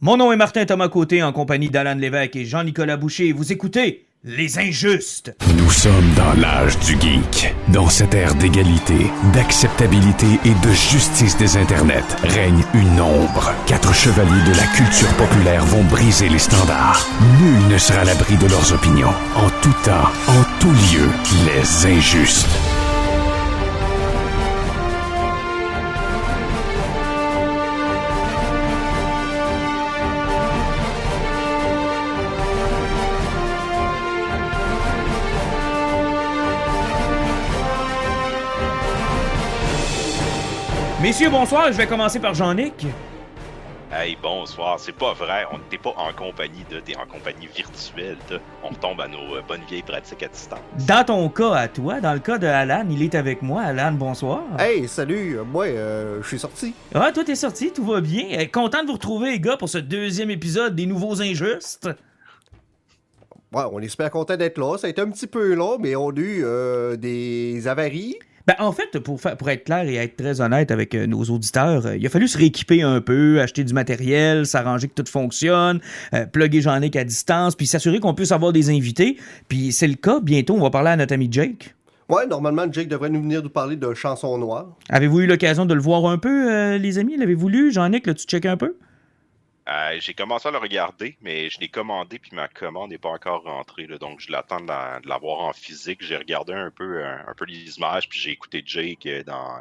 Mon nom est Martin Thomas Côté en compagnie d'Alan Lévesque et Jean-Nicolas Boucher. Vous écoutez Les Injustes. Nous sommes dans l'âge du geek. Dans cette ère d'égalité, d'acceptabilité et de justice des internets, règne une ombre. 4 chevaliers de la culture populaire vont briser les standards. Nul ne sera à l'abri de leurs opinions. En tout temps, en tout lieu, les Injustes. Messieurs, bonsoir. Je vais commencer par Jean-Nic. Hey, bonsoir. C'est pas vrai. On n'était pas en compagnie t'es en compagnie virtuelle. On retombe à nos bonnes vieilles pratiques à distance. Dans ton cas à toi, dans le cas de Alan, il est avec moi. Alan, bonsoir. Hey, salut, moi, je suis sorti. Ah, toi, t'es sorti, tout va bien. Content de vous retrouver, les gars, pour ce deuxième épisode des Nouveaux Injustes. Ouais, on est super content d'être là. Ça a été un petit peu long, mais on a eu des avaries. Ben, en fait, pour être clair et être très honnête avec nos auditeurs, il a fallu se rééquiper un peu, acheter du matériel, s'arranger que tout fonctionne, plugger Jean-Nic à distance, puis s'assurer qu'on puisse avoir des invités. Puis c'est le cas. Bientôt, on va parler à notre ami Jake. Ouais, normalement, Jake devrait venir nous parler de chansons noires. Avez-vous eu l'occasion de le voir un peu, les amis? L'avez-vous lu? Jean-Nic, l'as-tu checké un peu? J'ai commencé à le regarder, mais je l'ai commandé puis ma commande n'est pas encore rentrée. Là, donc, je l'attends de l'avoir en physique. J'ai regardé un peu les images puis j'ai écouté Jake dans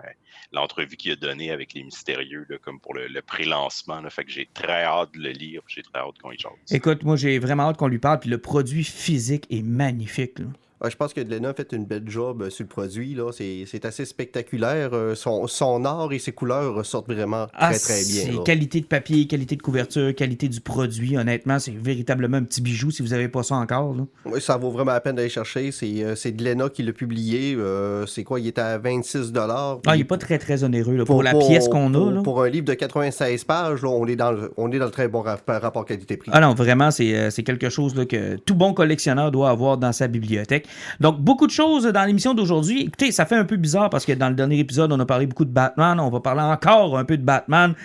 l'entrevue qu'il a donnée avec les Mystérieux, là, comme pour le pré-lancement. Là, fait que j'ai très hâte de le lire. J'ai très hâte qu'on y jase. Écoute, moi, j'ai vraiment hâte qu'on lui parle. Puis le produit physique est magnifique, là. Ouais, je pense que Glenna a fait une belle job sur le produit. Là. C'est assez spectaculaire. Son art et ses couleurs ressortent vraiment très, très bien. C'est là. qualité de papier, qualité de couverture, qualité du produit. Honnêtement, c'est véritablement un petit bijou si vous n'avez pas ça encore, là. Oui, ça vaut vraiment la peine d'aller chercher. C'est Glenna qui l'a publié. C'est quoi? Il était à 26 $. Ah, il n'est pas très, très onéreux là, pour la pièce qu'on a. Là. Pour un livre de 96 pages, là, on est dans le très bon rapport qualité-prix. Ah non, vraiment, c'est quelque chose là, que tout bon collectionneur doit avoir dans sa bibliothèque. Donc, beaucoup de choses dans l'émission d'aujourd'hui. Écoutez, ça fait un peu bizarre parce que dans le dernier épisode, on a parlé beaucoup de Batman. On va parler encore un peu de Batman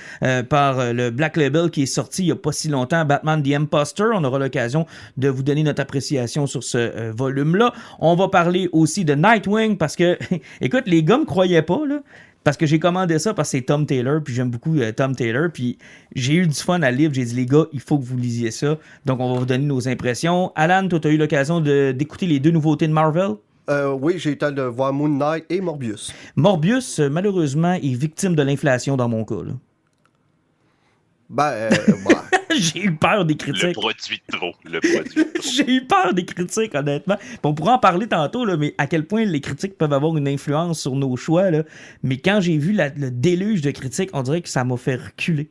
par le Black Label qui est sorti il n'y a pas si longtemps, Batman The Imposter. On aura l'occasion de vous donner notre appréciation sur ce volume-là. On va parler aussi de Nightwing parce que, écoute, les gars me croyaient pas, là. Parce que j'ai commandé ça parce que c'est Tom Taylor, puis j'aime beaucoup Tom Taylor, puis j'ai eu du fun à lire, j'ai dit les gars, il faut que vous lisiez ça. Donc on va vous donner nos impressions. Alan, toi, tu as eu l'occasion d'écouter les 2 nouveautés de Marvel? Oui, j'ai eu le temps de voir Moon Knight et Morbius. Morbius, malheureusement, est victime de l'inflation dans mon cas, là. Bah. J'ai eu peur des critiques. Le produit de trop. Le produit de trop. J'ai eu peur des critiques, honnêtement. Puis on pourra en parler tantôt, là, mais à quel point les critiques peuvent avoir une influence sur nos choix. Là. Mais quand j'ai vu le déluge de critiques, on dirait que ça m'a fait reculer.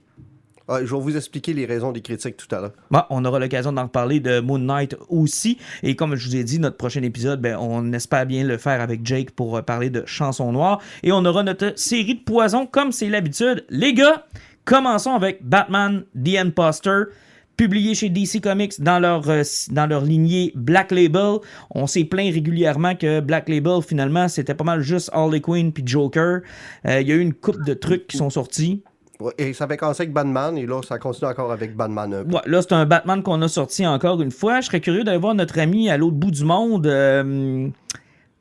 Ouais, je vais vous expliquer les raisons des critiques tout à l'heure. Bon, on aura l'occasion d'en reparler de Moon Knight aussi. Et comme je vous ai dit, notre prochain épisode, on espère bien le faire avec Jake pour parler de chansons noires. Et on aura notre série de poisons comme c'est l'habitude. Les gars, commençons avec Batman The Imposter, publié chez DC Comics dans leur lignée Black Label. On s'est plaint régulièrement que Black Label, finalement, c'était pas mal juste Harley Quinn puis Joker. Il y a eu une couple de trucs qui sont sortis. Ouais, et ça avait commencé avec Batman, et là, ça continue encore avec Batman un peu. Ouais, là, c'est un Batman qu'on a sorti encore une fois. Je serais curieux d'aller voir notre ami à l'autre bout du monde.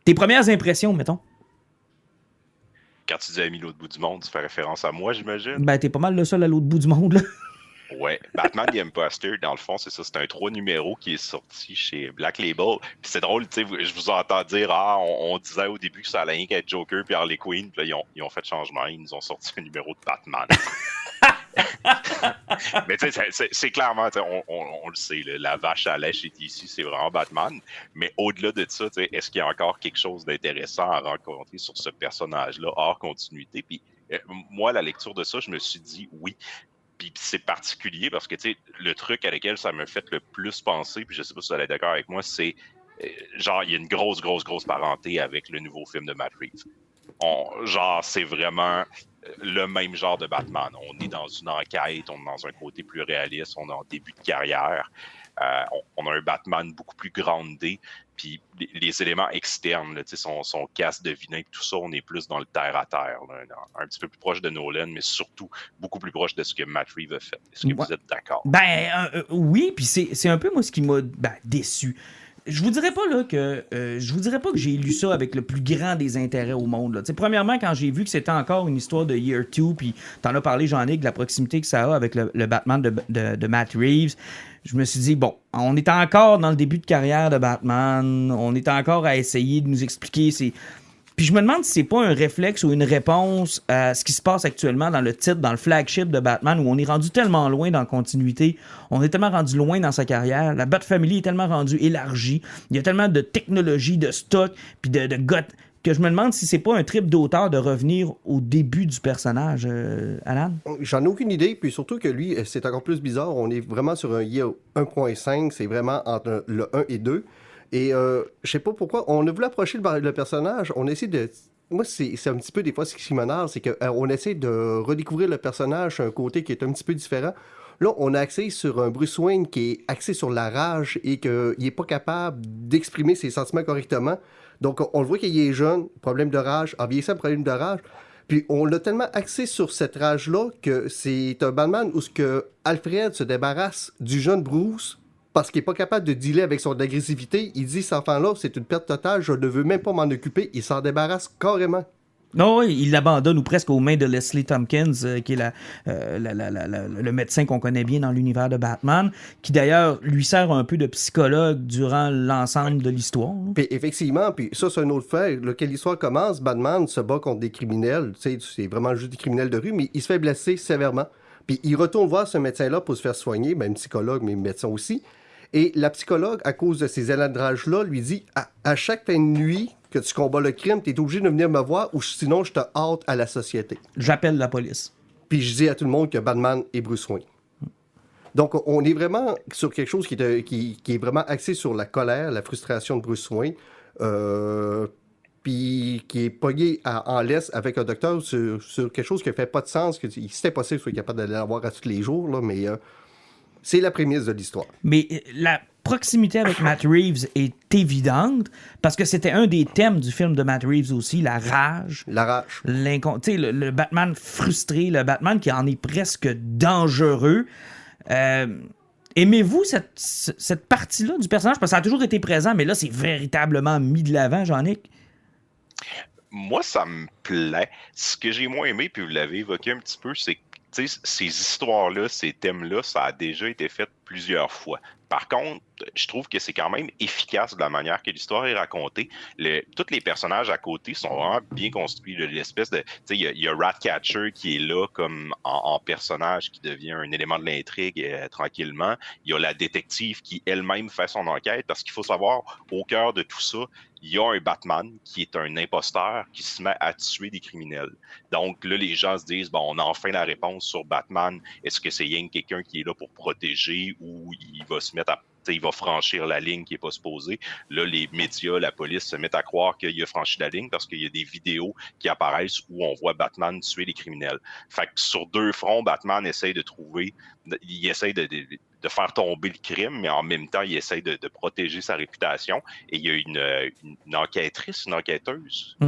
Tes premières impressions, mettons. Quand tu dis ami l'autre bout du monde, tu fais référence à moi, j'imagine? Ben, t'es pas mal le seul à l'autre bout du monde, là. Ouais, Batman The Imposter, dans le fond, c'est ça, c'est un 3 numéros qui est sorti chez Black Label. Puis c'est drôle, tu sais, je vous entends dire, on disait au début que ça allait rien qu'être Joker puis Harley Quinn, puis là, ils ont fait changement, ils nous ont sorti un numéro de Batman. Mais tu sais, c'est clairement, on le sait, là, la vache à lait chez DC, c'est vraiment Batman. Mais au-delà de ça, est-ce qu'il y a encore quelque chose d'intéressant à rencontrer sur ce personnage-là, hors continuité? Puis moi, la lecture de ça, je me suis dit oui. Puis c'est particulier parce que, tu sais, le truc à lequel ça me fait le plus penser, puis je sais pas si vous allez être d'accord avec moi, c'est genre, il y a une grosse parenté avec le nouveau film de Matt Reeves. Genre, c'est vraiment le même genre de Batman. On est dans une enquête, on est dans un côté plus réaliste, on est en début de carrière. On a un Batman beaucoup plus groundé, puis les éléments externes, là, son casque de vinaigre, tout ça, on est plus dans le terre-à-terre, là, un petit peu plus proche de Nolan, mais surtout beaucoup plus proche de ce que Matt Reeves a fait. Est-ce que vous êtes d'accord? Oui, puis c'est un peu moi ce qui m'a déçu. Je vous dirais pas là que j'ai lu ça avec le plus grand des intérêts au monde. Là. Premièrement, quand j'ai vu que c'était encore une histoire de Year 2, puis t'en as parlé, Jean-Nic, de la proximité que ça a avec le Batman de Matt Reeves, je me suis dit, bon, on est encore dans le début de carrière de Batman, on est encore à essayer de nous expliquer Puis je me demande si c'est pas un réflexe ou une réponse à ce qui se passe actuellement dans le titre, dans le flagship de Batman, où on est rendu tellement loin dans la continuité, on est tellement rendu loin dans sa carrière, la Bat Family est tellement rendue élargie, il y a tellement de technologie, de stock, puis de que je me demande si c'est pas un trip d'auteur de revenir au début du personnage, Alan? J'en ai aucune idée, puis surtout que lui, c'est encore plus bizarre, on est vraiment sur un year 1.5, c'est vraiment entre le 1 et 2. Et je sais pas pourquoi, on a voulu approcher le personnage, on essaie de... Moi, c'est un petit peu des fois ce qui m'énerve, c'est qu'on essaie de redécouvrir le personnage, un côté qui est un petit peu différent. Là, on a axé sur un Bruce Wayne qui est axé sur la rage et qu'il n'est pas capable d'exprimer ses sentiments correctement. Donc, on le voit qu'il est jeune, problème de rage, en vieillissant, problème de rage. Puis, on l'a tellement axé sur cette rage-là que c'est un Batman où ce que Alfred se débarrasse du jeune Bruce parce qu'il n'est pas capable de dealer avec son agressivité. Il dit, cet enfant-là, c'est une perte totale, je ne veux même pas m'en occuper. Il s'en débarrasse carrément. Non, oui, il l'abandonne ou presque aux mains de Leslie Tompkins, qui est le médecin qu'on connaît bien dans l'univers de Batman, qui d'ailleurs lui sert un peu de psychologue durant l'ensemble de l'histoire. Puis effectivement, puis ça c'est un autre fait. Quand l'histoire commence, Batman se bat contre des criminels, tu sais, c'est vraiment juste des criminels de rue, mais il se fait blesser sévèrement. Puis il retourne voir ce médecin-là pour se faire soigner, même psychologue, mais médecin aussi. Et la psychologue, à cause de ces élans de rage-là, lui dit à chaque fin de nuit que tu combats le crime, tu es obligé de venir me voir ou sinon je te hâte à la société. J'appelle la police. Puis je dis à tout le monde que Batman est Bruce Wayne. Donc on est vraiment sur quelque chose qui est vraiment axé sur la colère, la frustration de Bruce Wayne, puis qui est pogné en laisse avec un docteur sur quelque chose qui ne fait pas de sens, que c'était possible qu'il soit capable d'aller la voir à tous les jours, là, mais... c'est la prémisse de l'histoire. Mais la proximité avec Matt Reeves est évidente parce que c'était un des thèmes du film de Matt Reeves aussi, la rage. La rage. Le Batman frustré, le Batman qui en est presque dangereux. Aimez-vous cette partie-là du personnage? Parce que ça a toujours été présent, mais là, c'est véritablement mis de l'avant, Jean-Nic. Moi, ça me plaît. Ce que j'ai moins aimé, puis vous l'avez évoqué un petit peu, c'est que ces histoires-là, ces thèmes-là, ça a déjà été fait plusieurs fois. Par contre, je trouve que c'est quand même efficace de la manière que l'histoire est racontée. Tous les personnages à côté sont vraiment bien construits. L'espèce de, il y a Ratcatcher qui est là comme en personnage qui devient un élément de l'intrigue tranquillement. Il y a la détective qui elle-même fait son enquête parce qu'il faut savoir, au cœur de tout ça, il y a un Batman qui est un imposteur qui se met à tuer des criminels. Donc là, les gens se disent, bon, on a enfin la réponse sur Batman. Est-ce que c'est rien quelqu'un qui est là pour protéger ou il va se mettre à... il va franchir la ligne qui n'est pas supposée. Là, les médias, la police se mettent à croire qu'il a franchi la ligne parce qu'il y a des vidéos qui apparaissent où on voit Batman tuer les criminels. Fait que sur deux fronts, Batman essaye de trouver... Il essaye de faire tomber le crime, mais en même temps, il essaie de protéger sa réputation. Et il y a une enquêtrice, une enquêteuse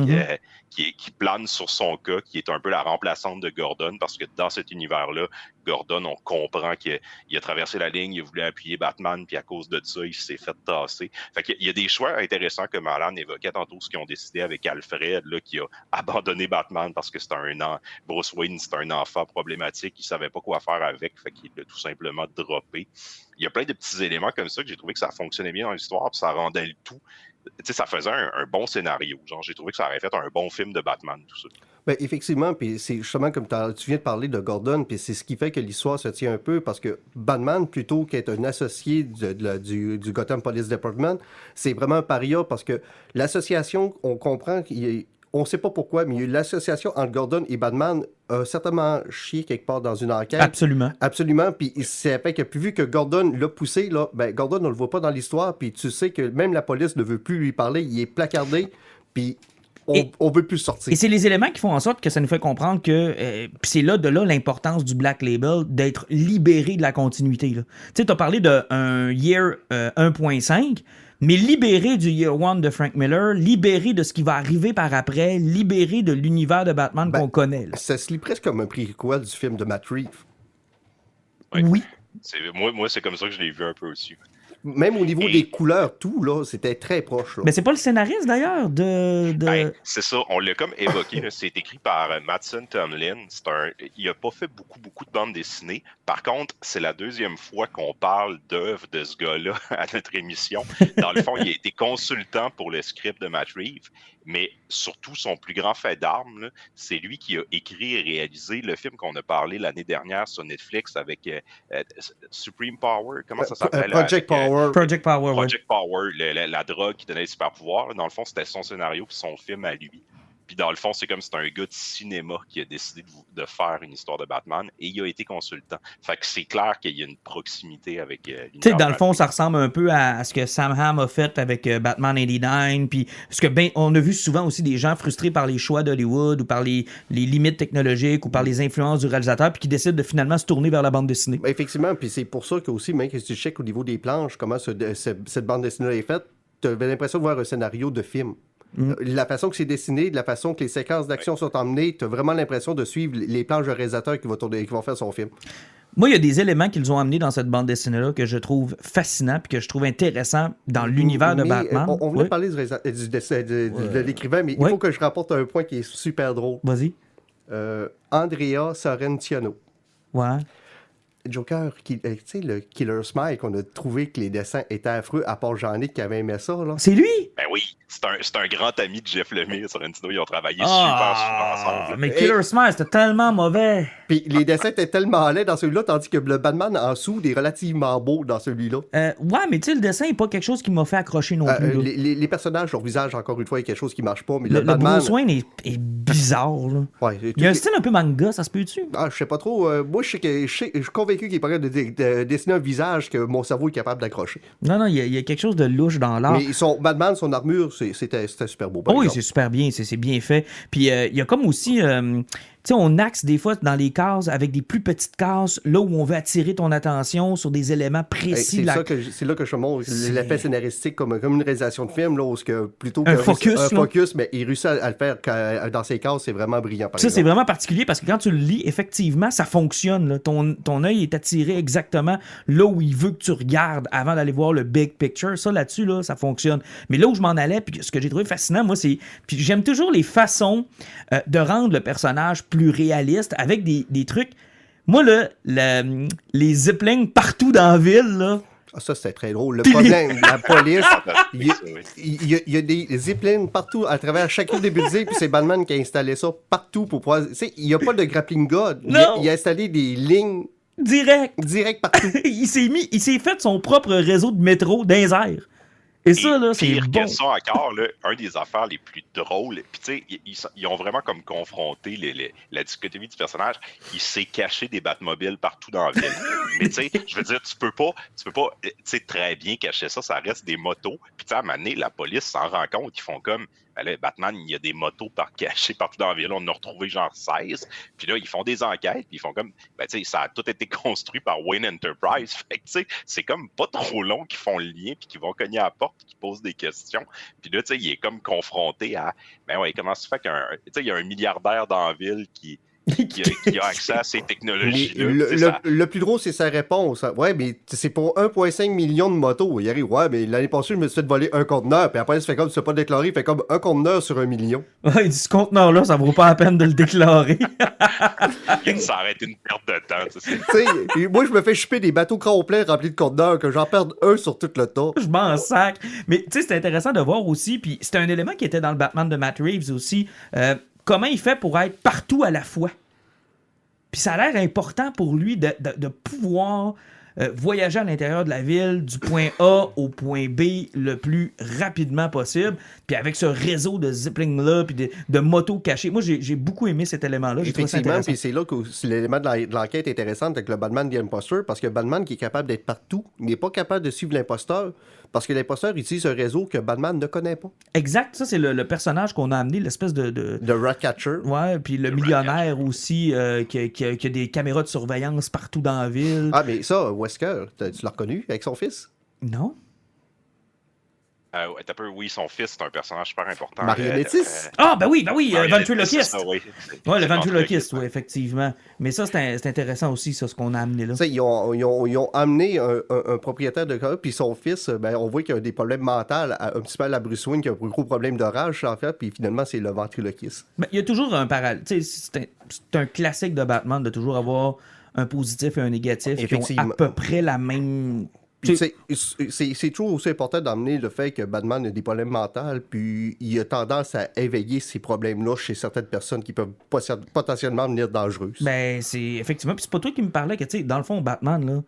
qui plane sur son cas, qui est un peu la remplaçante de Gordon, parce que dans cet univers-là, Gordon, on comprend qu'il a traversé la ligne, il a voulu appuyer Batman, puis à cause de ça, il s'est fait tasser. Fait qu'il y a des choix intéressants comme Alan évoquait tantôt, ce qu'ils ont décidé avec Alfred, là, qui a abandonné Batman parce que Bruce Wayne, c'est un enfant problématique, il savait pas quoi faire avec, fait qu'il l'a tout simplement droppé. Il y a plein de petits éléments comme ça que j'ai trouvé que ça fonctionnait bien dans l'histoire, puis ça rendait le tout. Ça faisait un bon scénario. Genre, j'ai trouvé que ça aurait fait un bon film de Batman, tout ça. Ben, effectivement, puis c'est justement comme tu viens de parler de Gordon, puis c'est ce qui fait que l'histoire se tient un peu, parce que Batman, plutôt qu'être un associé du Gotham Police Department, c'est vraiment un paria, parce que l'association, on comprend on ne sait pas pourquoi, mais l'association entre Gordon et Batman a certainement chié quelque part dans une enquête. Absolument. Absolument. Puis c'est fait que puis vu que Gordon l'a poussé, là, ben Gordon ne le voit pas dans l'histoire. Puis tu sais que même la police ne veut plus lui parler. Il est placardé. Puis on veut plus sortir. Et c'est les éléments qui font en sorte que ça nous fait comprendre que puis c'est là l'importance du Black Label d'être libéré de la continuité. Tu sais, tu as parlé d'un Year 1.5, mais libéré du Year 1 de Frank Miller, libéré de ce qui va arriver par après, libéré de l'univers de Batman qu'on connaît. Là. Ça se lit presque comme un prequel du film de Matt Reeves. Oui. Moi, c'est comme ça que je l'ai vu un peu aussi. Même au niveau des couleurs, tout, là, c'était très proche. Là. Mais c'est pas le scénariste, d'ailleurs, de... Ben, c'est ça, on l'a comme évoqué. Là, c'est écrit par Mattson Tomlin. Il a pas fait beaucoup de bandes dessinées. Par contre, c'est la deuxième fois qu'on parle d'œuvres de ce gars-là à notre émission. Dans le fond, il a été consultant pour le script de Matt Reeves. Mais surtout, son plus grand fait d'armes, là, c'est lui qui a écrit et réalisé le film qu'on a parlé l'année dernière sur Netflix avec Supreme Power. Comment ça s'appelle? Project Power. Project Power, Project Power, la drogue qui donnait les super pouvoirs. Dans le fond, c'était son scénario et son film à lui. Puis dans le fond, c'est comme c'est un gars de cinéma qui a décidé de faire une histoire de Batman et il a été consultant. Fait que c'est clair qu'il y a une proximité avec l'univers. Tu sais, dans le fond, ça ressemble un peu à ce que Sam Hamm a fait avec Batman 89. Puis, parce que on a vu souvent aussi des gens frustrés par les choix d'Hollywood ou par les limites technologiques ou par les influences du réalisateur puis qui décident de finalement se tourner vers la bande dessinée. Ben, effectivement, puis c'est pour ça que aussi, même si tu checkes au niveau des planches, comment cette bande dessinée est faite, tu avais l'impression de voir un scénario de film. La façon que c'est dessiné, de la façon que les séquences d'action sont emmenées, tu as vraiment l'impression de suivre les planches de réalisateur qui vont faire son film. Moi, il y a des éléments qu'ils ont amenés dans cette bande dessinée-là que je trouve fascinants puis que je trouve intéressants dans l'univers de Batman. On venait de parler de l'écrivain, mais il faut que je rapporte un point qui est super drôle. Vas-y. Andrea Sorrentino. Ouais. Joker, tu sais, le Killer Smile qu'on a trouvé que les dessins étaient affreux, à part Jean-Nic qui avait aimé ça, là. C'est lui? Ben oui, c'est un grand ami de Jeff Lemire sur Sorrentino. Ils ont travaillé super ensemble. Mais Killer Smile, c'était tellement mauvais. Puis les dessins étaient tellement laids dans celui-là, tandis que le Batman en dessous est relativement beau dans celui-là. Ouais, mais tu sais, le dessin n'est pas quelque chose qui m'a fait accrocher non plus. Les personnages, leur visage, encore une fois, est quelque chose qui marche pas, mais le Batman... Bruce Wayne est bizarre, là. Ouais, il y a un style un peu manga, ça se peut-tu? Je sais pas trop. Moi, je suis convaincu qu'il est pas capable de dessiner un visage que mon cerveau est capable d'accrocher. Non, il y a quelque chose de louche dans l'art. Mais Batman, son armure, c'était super beau. Oui, c'est super bien, c'est bien fait. Puis il y a comme aussi... tu sais, on axe des fois dans les cases avec des plus petites cases, là où on veut attirer ton attention sur des éléments précis. C'est là que je montre l'effet scénaristique comme une réalisation de film, là, où plutôt un focus, mais il réussit à le faire dans ses cases, c'est vraiment brillant. Ça, c'est vraiment particulier parce que quand tu le lis, effectivement, ça fonctionne. Là. Ton œil est attiré exactement là où il veut que tu regardes avant d'aller voir le big picture. Ça, là-dessus, là, ça fonctionne. Mais là où je m'en allais, puis ce que j'ai trouvé fascinant, moi, c'est... Puis j'aime toujours les façons de rendre le personnage plus réaliste avec des trucs. Moi, là, les ziplines partout dans la ville, là. Ça, c'était très drôle. Le problème, la police, il y a des ziplines partout à travers chacune des buildings, puis c'est Batman qui a installé ça partout pour pouvoir... Tu sais, il n'y a pas de grappling gun. Il a installé des lignes direct partout. il s'est fait son propre réseau de métro dans les airs. Et ça, là, c'est pire bon. que ça encore, là, un des affaires les plus drôles, puis tu sais, ils ont vraiment comme confronté la dichotomie du personnage. Il s'est caché des Batmobiles partout dans la ville. Mais tu sais, je veux dire, tu peux pas, tu sais, très bien cacher ça, ça reste des motos. Puis tu sais, à un moment donné, la police s'en rend compte, ils font comme, là, Batman, il y a des motos cachées partout dans la ville, on en a retrouvé genre 16. Puis là, ils font des enquêtes, puis ils font comme, ben tu sais, ça a tout été construit par Wayne Enterprise. Fait que tu sais, c'est comme pas trop long qu'ils font le lien, puis qu'ils vont cogner à la porte, puis qu'ils posent des questions. Puis là, tu sais, il est comme confronté à, ben ouais, comment ça fait qu'un, tu sais, il y a un milliardaire dans la ville qui a accès à ces technologies-là. Le plus drôle, c'est sa réponse. Ouais, mais c'est pour 1,5 million de motos. Il arrive, ouais, mais l'année passée, je me suis fait voler un conteneur. Puis après, il se fait comme, c'est pas déclaré, il fait comme un conteneur sur 1 million. Ouais, il dit, ce conteneur-là, ça vaut pas la peine de le déclarer. Ça aurait été une perte de temps. Tu sais, moi, je me fais choper des bateaux complets remplis de conteneurs, que j'en perde un sur tout le tas. Je m'en sac. Mais tu sais, c'est intéressant de voir aussi, puis c'était un élément qui était dans le Batman de Matt Reeves aussi, comment il fait pour être partout à la fois. Puis ça a l'air important pour lui de pouvoir voyager à l'intérieur de la ville du point A au point B le plus rapidement possible, puis avec ce réseau de zipline-là, puis de motos cachées. Moi, j'ai beaucoup aimé cet élément-là. J'ai trouvé ça Effectivement, intéressant. puis c'est là que l'élément de l'enquête est intéressant avec le Batman The Imposter, parce que Batman qui est capable d'être partout, il n'est pas capable de suivre l'imposteur, parce que l'imposteur utilise un réseau que Batman ne connaît pas. Exact, ça, c'est le personnage qu'on a amené, l'espèce de... De Ratcatcher. Ouais, puis le millionnaire aussi, qui a des caméras de surveillance partout dans la ville. Ah, mais ça, Wesker, tu l'as reconnu avec son fils? Non? T'as peu, oui, son fils, c'est un personnage super important. Marionnettiste? Ah, ben oui, Ventriloquiste. ventriloquiste. Oui, Ouais, le ventriloquiste, oui, effectivement. Mais ça, c'est intéressant aussi, ça, ce qu'on a amené là. Tu sais, ils ont amené un propriétaire de cas, puis son fils, ben, on voit qu'il a des problèmes mentaux, un petit peu à la Bruce Wayne, qui a un gros problème de rage, en fait, puis finalement, c'est le ventriloquiste. Ben, il y a toujours un parallèle. Tu sais, c'est un classique de Batman de toujours avoir un positif et un négatif qui ont Effectivement. à peu près la même... Puis, c'est toujours aussi important d'amener le fait que Batman a des problèmes mentaux, puis il a tendance à éveiller ces problèmes-là chez certaines personnes qui peuvent potentiellement devenir dangereuses. Ben, c'est effectivement. Puis c'est pas toi qui me parlais que, tu sais, dans le fond, Batman, là,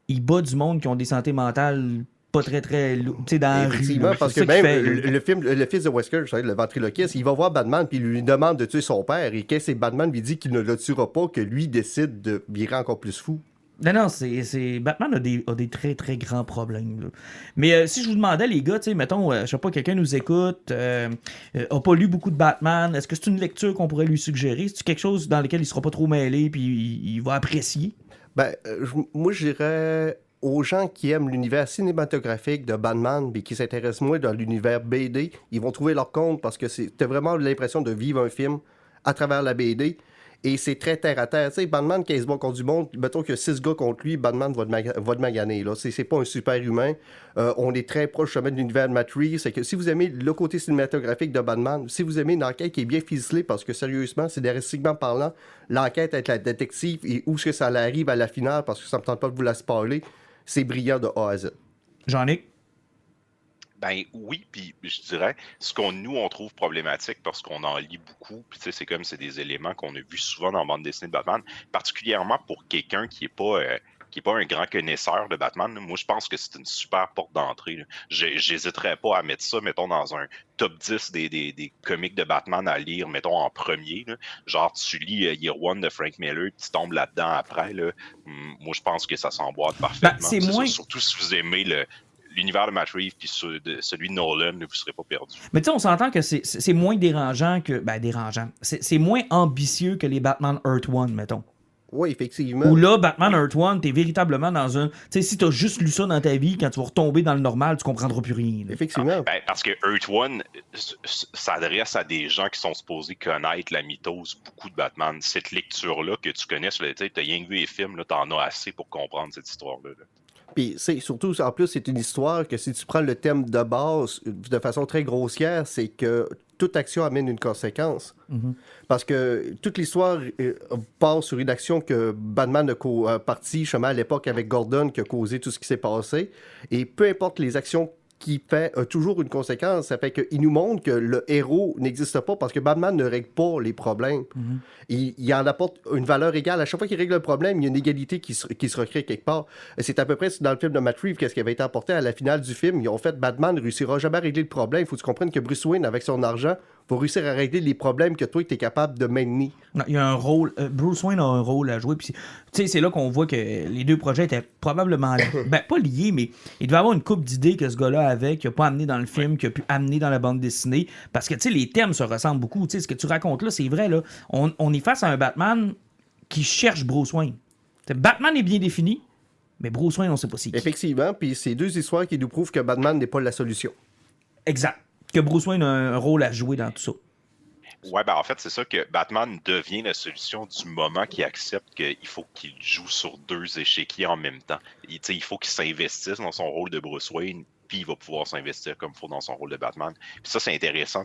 il bat du monde qui ont des santé mentales pas très, tu sais, dans la rue. Effectivement, là. parce C'est que ça qu'il même fait, le fils de Wesker, le ventriloquiste, il va voir Batman puis il lui demande de tuer son père. Et qu'est-ce que Batman lui dit qu'il ne le tuera pas, que lui décide de virer encore plus fou. Non, Batman a des très, très grands problèmes. Là. Mais si je vous demandais, les gars, tu sais, mettons, je sais pas, quelqu'un nous écoute, a pas lu beaucoup de Batman, est-ce que c'est une lecture qu'on pourrait lui suggérer? C'est quelque chose dans lequel il sera pas trop mêlé puis il va apprécier? Ben, moi, je dirais aux gens qui aiment l'univers cinématographique de Batman mais qui s'intéressent moins dans l'univers BD, ils vont trouver leur compte parce que t'as vraiment l'impression de vivre un film à travers la BD. Et c'est très terre-à-terre. Tu sais, Batman, 15 bat contre du monde, mettons qu'il y a 6 gars contre lui, Batman va te maganer. Là. C'est pas un super-humain. On est très proche de l'univers de Matt Reeves. C'est que si vous aimez le côté cinématographique de Batman, si vous aimez une enquête qui est bien ficelée, parce que sérieusement, c'est scénaristiquement parlant, l'enquête avec la détective et où est-ce que ça arrive à la finale, parce que ça me tente pas de vous la spoiler, c'est brillant de A à Z. Jean-Nic? Ben oui, puis je dirais, nous, on trouve problématique parce qu'on en lit beaucoup, puis tu sais, c'est comme c'est des éléments qu'on a vus souvent dans la bande dessinée de Batman, particulièrement pour quelqu'un qui est pas un grand connaisseur de Batman. Moi, je pense que c'est une super porte d'entrée. Là. J'hésiterais pas à mettre ça, mettons, dans un top 10 des comics de Batman à lire, mettons, en premier. Là. Genre, tu lis Year One de Frank Miller, tu tombes là-dedans après. Là. Moi, je pense que ça s'emboîte parfaitement. C'est moins... ça, surtout si vous aimez l'univers de Matt Reeves puis celui de Nolan, vous ne serez pas perdu. Mais tu sais, on s'entend que c'est moins dérangeant que... Ben, dérangeant. C'est moins ambitieux que les Batman Earth One, mettons. Oui, effectivement. Où là, Batman Earth One, t'es véritablement dans un... Tu sais, si t'as juste lu ça dans ta vie, quand tu vas retomber dans le normal, tu comprendras plus rien. Là. Effectivement. Parce que Earth One s'adresse à des gens qui sont supposés connaître la mythose beaucoup de Batman. Cette lecture-là que tu connais, tu as rien vu les films, t'en as assez pour comprendre cette histoire-là. Là. Puis surtout, en plus, c'est une histoire que si tu prends le thème de base de façon très grossière, c'est que toute action amène une conséquence. Mm-hmm. Parce que toute l'histoire part sur une action que Batman a partie chemin à l'époque avec Gordon qui a causé tout ce qui s'est passé. Et peu importe les actions qu'il fait, a toujours une conséquence. Ça fait qu'il nous montre que le héros n'existe pas parce que Batman ne règle pas les problèmes. Mm-hmm. Il en apporte une valeur égale. À chaque fois qu'il règle un problème, il y a une égalité qui se recrée quelque part. C'est à peu près dans le film de Matt Reeves qu'est-ce qui avait été apporté à la finale du film. Ils ont fait Batman ne réussira jamais à régler le problème. Il faut que tu comprennes que Bruce Wayne, avec son argent, va réussir à régler les problèmes que toi, tu es capable de maintenir. Non, il y a un rôle. Bruce Wayne a un rôle à jouer. Puis, tu sais, c'est là qu'on voit que les deux projets étaient probablement ben, pas liés, mais il devait avoir une couple d'idées que ce gars-là avait, qu'il n'a pas amené dans le film, qu'il a pu amener dans la bande dessinée. Parce que, tu sais, les thèmes se ressemblent beaucoup. Tu sais, ce que tu racontes là, c'est vrai, là. On est face à un Batman qui cherche Bruce Wayne. T'sais, Batman est bien défini, mais Bruce Wayne, on ne sait pas si. Effectivement, puis c'est deux histoires qui nous prouvent que Batman n'est pas la solution. Exact. Que Bruce Wayne a un rôle à jouer dans tout ça. Ouais, ben en fait, c'est ça que Batman devient la solution du moment qu'il accepte qu'il faut qu'il joue sur deux échiquiers en même temps. Il faut qu'il s'investisse dans son rôle de Bruce Wayne, puis il va pouvoir s'investir comme il faut dans son rôle de Batman. Puis ça, c'est intéressant.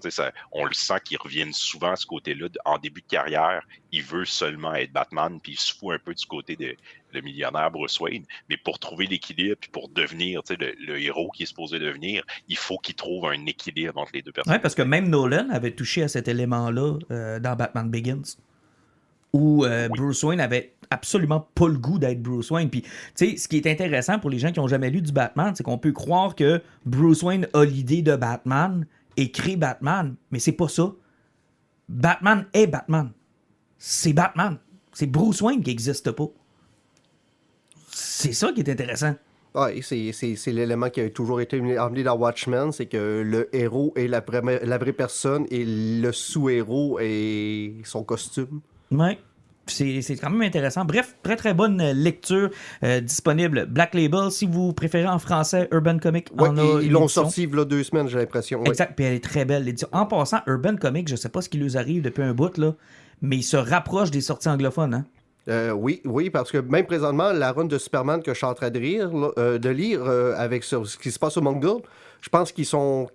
On le sent qu'il revienne souvent à ce côté-là. En début de carrière, il veut seulement être Batman, puis il se fout un peu du côté de le millionnaire Bruce Wayne. Mais pour trouver l'équilibre, puis pour devenir le héros qu'il est supposé devenir, il faut qu'il trouve un équilibre entre les deux personnes. Oui, parce que même Nolan avait touché à cet élément-là dans Batman Begins. où Bruce Wayne avait absolument pas le goût d'être Bruce Wayne. Puis, tu sais, ce qui est intéressant pour les gens qui n'ont jamais lu du Batman, c'est qu'on peut croire que Bruce Wayne a l'idée de Batman et crée Batman, mais c'est pas ça. Batman est Batman. C'est Batman. C'est Bruce Wayne qui n'existe pas. C'est ça qui est intéressant. Oui, c'est l'élément qui a toujours été amené dans Watchmen, c'est que le héros est la vraie personne et le sous-héros est son costume. Ouais. C'est quand même intéressant. Bref, très très bonne lecture disponible. Black Label, si vous préférez en français, Urban Comic en a ils l'ont sorti il y a 2 semaines, j'ai l'impression. Ouais. Exact, puis elle est très belle l'édition. En passant, Urban Comic, je sais pas ce qui nous arrive depuis un bout, là, mais il se rapproche des sorties anglophones, hein? Oui, parce que même présentement, la run de Superman que je suis en train de lire avec ce qui se passe au Mongol, je pense qu'ils sont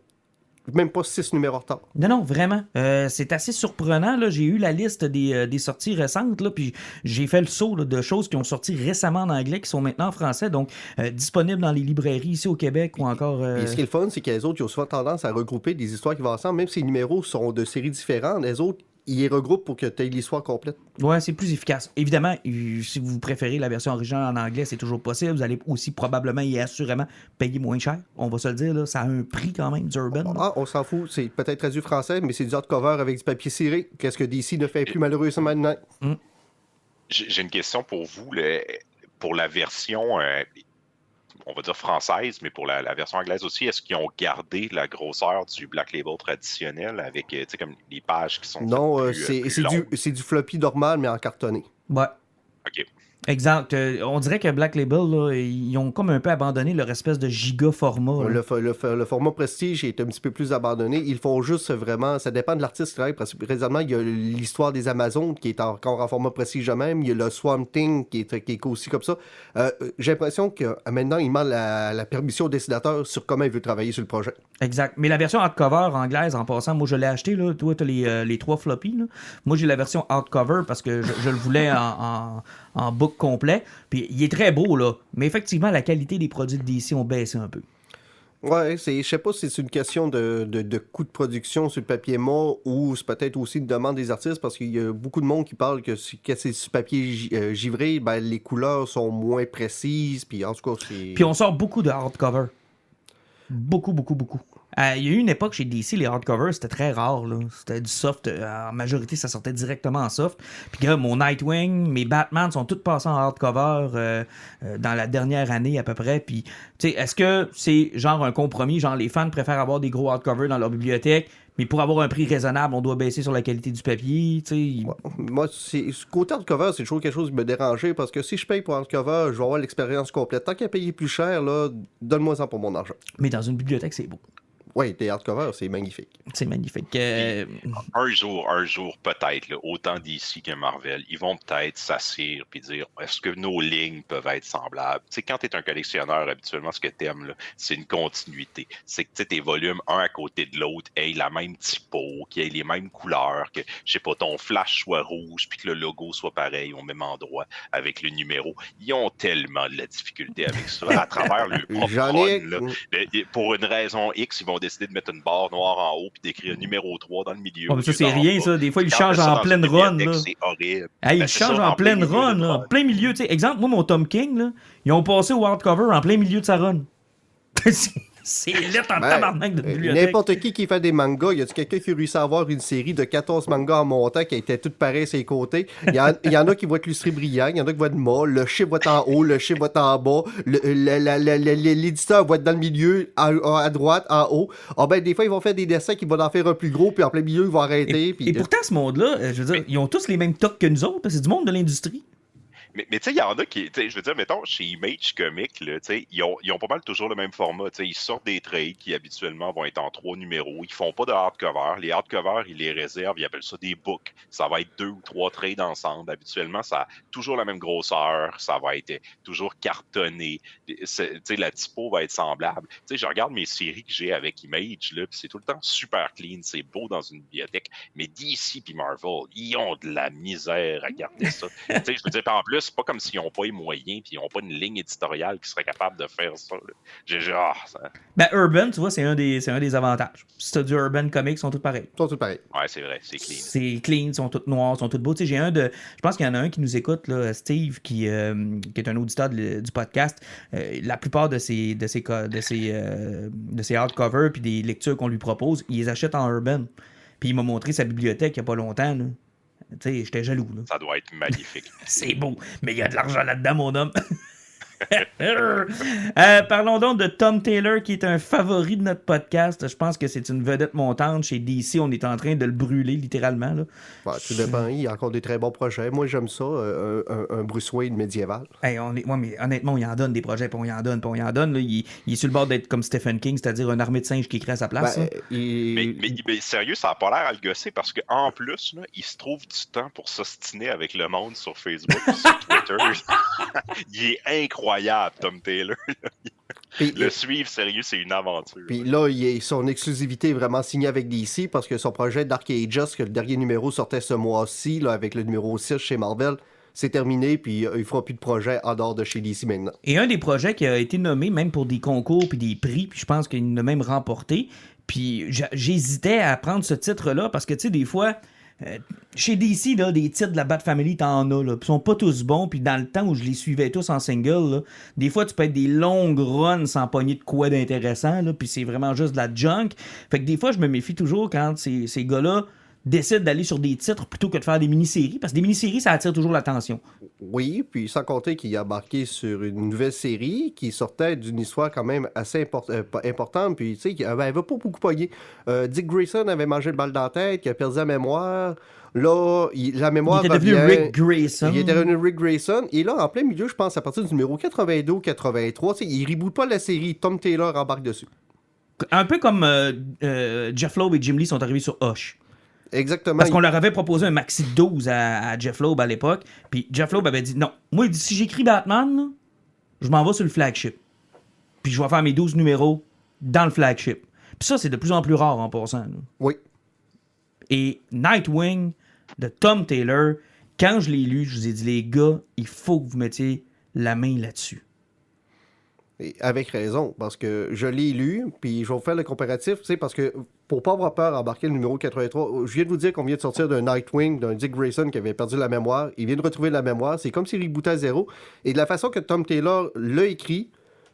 même pas 6 numéros en retard. Non, vraiment. C'est assez surprenant. Là. J'ai eu la liste des sorties récentes, là, puis j'ai fait le saut là, de choses qui ont sorti récemment en anglais, qui sont maintenant en français, donc disponibles dans les librairies ici au Québec ou encore... Et ce qui est le fun, c'est que les autres, ils ont souvent tendance à regrouper des histoires qui vont ensemble, même si les numéros sont de séries différentes, les autres, ils les regroupent pour que tu aies l'histoire complète. Ouais, c'est plus efficace. Évidemment, si vous préférez la version originale en anglais, c'est toujours possible. Vous allez aussi probablement et assurément payer moins cher. On va se le dire, là, ça a un prix quand même, du Urban. Ah, on s'en fout. C'est peut-être traduit français, mais c'est du hardcover avec du papier ciré. Qu'est-ce que DC ne fait plus malheureusement maintenant? J'ai une question pour vous. Pour la version, on va dire française, mais pour la version anglaise aussi, est-ce qu'ils ont gardé la grosseur du Black Label traditionnel avec, tu sais, comme les pages qui sont... Non, c'est du floppy normal, mais en cartonné. Ouais. OK. Exact. On dirait que Black Label, là, ils ont comme un peu abandonné leur espèce de giga format. Le format Prestige est un petit peu plus abandonné. Ils font juste vraiment... Ça dépend de l'artiste. Parce que présentement, il y a l'histoire des Amazones qui est encore en format Prestige eux-mêmes. Il y a le Swamp Thing qui est aussi comme ça. J'ai l'impression que maintenant, il demande la permission au dessinateur sur comment il veut travailler sur le projet. Exact. Mais la version hardcover anglaise, en passant, moi, je l'ai acheté. Là. Toi, tu as les 3 floppies. Là. Moi, j'ai la version hardcover parce que je le voulais en book complet. Puis il est très beau, là. Mais effectivement, la qualité des produits de DC ont baissé un peu. Ouais, je sais pas si c'est une question de coût de production sur le papier mort ou c'est peut-être aussi une demande des artistes parce qu'il y a beaucoup de monde qui parle que c'est sur papier givré, ben, les couleurs sont moins précises. Puis en tout cas, c'est... Puis on sort beaucoup de hardcover. Beaucoup. Il y a eu une époque chez DC, les hardcovers, c'était très rare. Là. C'était du soft. En majorité, ça sortait directement en soft. Puis là, mon Nightwing, mes Batman sont tous passés en hardcover dans la dernière année à peu près. Puis, tu sais, est-ce que c'est genre un compromis? Genre, les fans préfèrent avoir des gros hardcovers dans leur bibliothèque, mais pour avoir un prix raisonnable, on doit baisser sur la qualité du papier, tu sais. Ouais. Moi, côté hardcover, c'est toujours quelque chose qui me dérangeait parce que si je paye pour hardcover, je vais avoir l'expérience complète. Tant qu'à payer plus cher, là, donne-moi ça pour mon argent. Mais dans une bibliothèque, c'est beau. Oui, des hardcovers, c'est magnifique. C'est magnifique. Un jour, peut-être, là, autant DC que Marvel, ils vont peut-être s'assire et dire est-ce que nos lignes peuvent être semblables? Tu sais, quand tu es un collectionneur, habituellement, ce que tu aimes, c'est une continuité. C'est que tes volumes, un à côté de l'autre, aient la même typo, qu'ils aient les mêmes couleurs, que, je sais pas, ton flash soit rouge puis que le logo soit pareil au même endroit avec le numéro. Ils ont tellement de la difficulté avec ça à travers le propre run, là. Pour une raison X, ils vont décider de mettre une barre noire en haut puis d'écrire numéro 3 dans le milieu. Oh, mais ça, c'est rien, ça. Des fois, ils changent en pleine run. C'est horrible. Ils changent en pleine run, là. Plein milieu. Tu sais, exemple, moi, mon Tom King, là, ils ont passé au hardcover en plein milieu de sa run. C'est lettre en tabarnak de bibliothèque. N'importe qui fait des mangas, y a-tu quelqu'un qui réussit à avoir une série de 14 mangas en montant qui étaient toutes pareilles sur les côtés? Il y en a qui vont être lustrés brillants, il y en a qui vont être molles, le chiffre va être en haut, le chiffre va être en bas, l'éditeur va être dans le milieu, à droite, en haut. Ah ben, des fois, ils vont faire des dessins qui vont en faire un plus gros, puis en plein milieu, ils vont arrêter. Et pourtant, ce monde-là, je veux dire, ils ont tous les mêmes tocs que nous autres, c'est du monde de l'industrie. Mais tu sais, il y en a qui, je veux dire, mettons, chez Image Comics, là, ils ont pas mal toujours le même format. Ils sortent des trades qui habituellement vont être en 3 numéros. Ils font pas de hardcover. Les hardcovers, ils les réservent. Ils appellent ça des books. Ça va être 2 ou 3 trades ensemble. Habituellement, ça a toujours la même grosseur. Ça va être toujours cartonné. La typo va être semblable. Je regarde mes séries que j'ai avec Image, là, c'est tout le temps super clean. C'est beau dans une bibliothèque. Mais DC puis Marvel, ils ont de la misère à garder ça. Je veux dire, en plus, plus, c'est pas comme s'ils n'ont pas les moyens puis ils n'ont pas une ligne éditoriale qui serait capable de faire ça. Là. J'ai genre... Ça... Ben, Urban, tu vois, c'est un des avantages. Si t'as du Urban Comics, ils sont tous pareils. Ils sont tous pareils. Ouais, c'est vrai, c'est clean. C'est clean, ils sont tous noirs, ils sont tous beaux. Tu sais, je pense qu'il y en a un qui nous écoute, là, Steve, qui est un auditeur du podcast. La plupart de ses hardcovers puis des lectures qu'on lui propose, il les achète en Urban. Puis il m'a montré sa bibliothèque il n'y a pas longtemps. Là. Tu sais, j'étais jaloux. Là. Ça doit être magnifique. C'est beau, mais il y a de l'argent là-dedans, mon homme. Parlons donc de Tom Taylor, qui est un favori de notre podcast. Je pense que c'est une vedette montante. Chez DC, on est en train de le brûler, littéralement. Là. Bah, tout dépend. Il y a encore des très bons projets. Moi, j'aime ça, un Bruce Wayne médiéval. Hey, mais honnêtement, il en donne des projets, puis on y en donne, puis on y en donne. Là. Il est sur le bord d'être comme Stephen King, c'est-à-dire une armée de singes qui crée à sa place. Mais sérieux, ça n'a pas l'air à le gosser parce qu'en plus, là, il se trouve du temps pour s'ostiner avec le monde sur Facebook et sur Twitter. Il est incroyable, Tom Taylor. Puis, le suivre, sérieux, c'est une aventure. Puis là, son exclusivité est vraiment signée avec DC parce que son projet Dark Ages, que le dernier numéro sortait ce mois-ci, là, avec le numéro 6 chez Marvel, c'est terminé, puis il ne fera plus de projet en dehors de chez DC maintenant. Et un des projets qui a été nommé même pour des concours puis des prix, puis je pense qu'il l'a même remporté. Puis j'hésitais à prendre ce titre-là parce que, tu sais, des fois... chez DC, là, des titres de la Bat Family, t'en as, là. Ils sont pas tous bons, puis dans le temps où je les suivais tous en single, là, des fois, tu peux être des longues runs sans pogner de quoi d'intéressant, là, puis c'est vraiment juste de la junk. Fait que des fois, je me méfie toujours quand ces gars-là décident d'aller sur des titres plutôt que de faire des mini-séries, parce que des mini-séries, ça attire toujours l'attention. Oui, puis sans compter qu'il a embarqué sur une nouvelle série qui sortait d'une histoire quand même assez importante, puis tu sais, elle va pas beaucoup pogné. Dick Grayson avait mangé le balle dans la tête, qui a perdu la mémoire. Là, la mémoire il était devenu Rick Grayson. Il était devenu Rick Grayson. Et là, en plein milieu, je pense, à partir du numéro 82 ou 83, il reboot pas la série. Tom Taylor embarque dessus. Un peu comme Jeff Loeb et Jim Lee sont arrivés sur Hush. Exactement. Parce qu'on leur avait proposé un maxi de 12 à Jeff Loeb à l'époque. Puis Jeff Loeb avait dit non. Moi, il dit si j'écris Batman, là, je m'en vais sur le flagship. Puis je vais faire mes 12 numéros dans le flagship. Puis ça, c'est de plus en plus rare en passant. Là. Oui. Et Nightwing de Tom Taylor, quand je l'ai lu, je vous ai dit, les gars, il faut que vous mettiez la main là-dessus. Et avec raison, parce que je l'ai lu, puis je vais vous faire le comparatif, tu sais, parce que pour pas avoir peur d'embarquer le numéro 83, je viens de vous dire qu'on vient de sortir d'un Nightwing, d'un Dick Grayson qui avait perdu la mémoire. Il vient de retrouver la mémoire. C'est comme s'il rebootait à zéro. Et de la façon que Tom Taylor l'a écrit,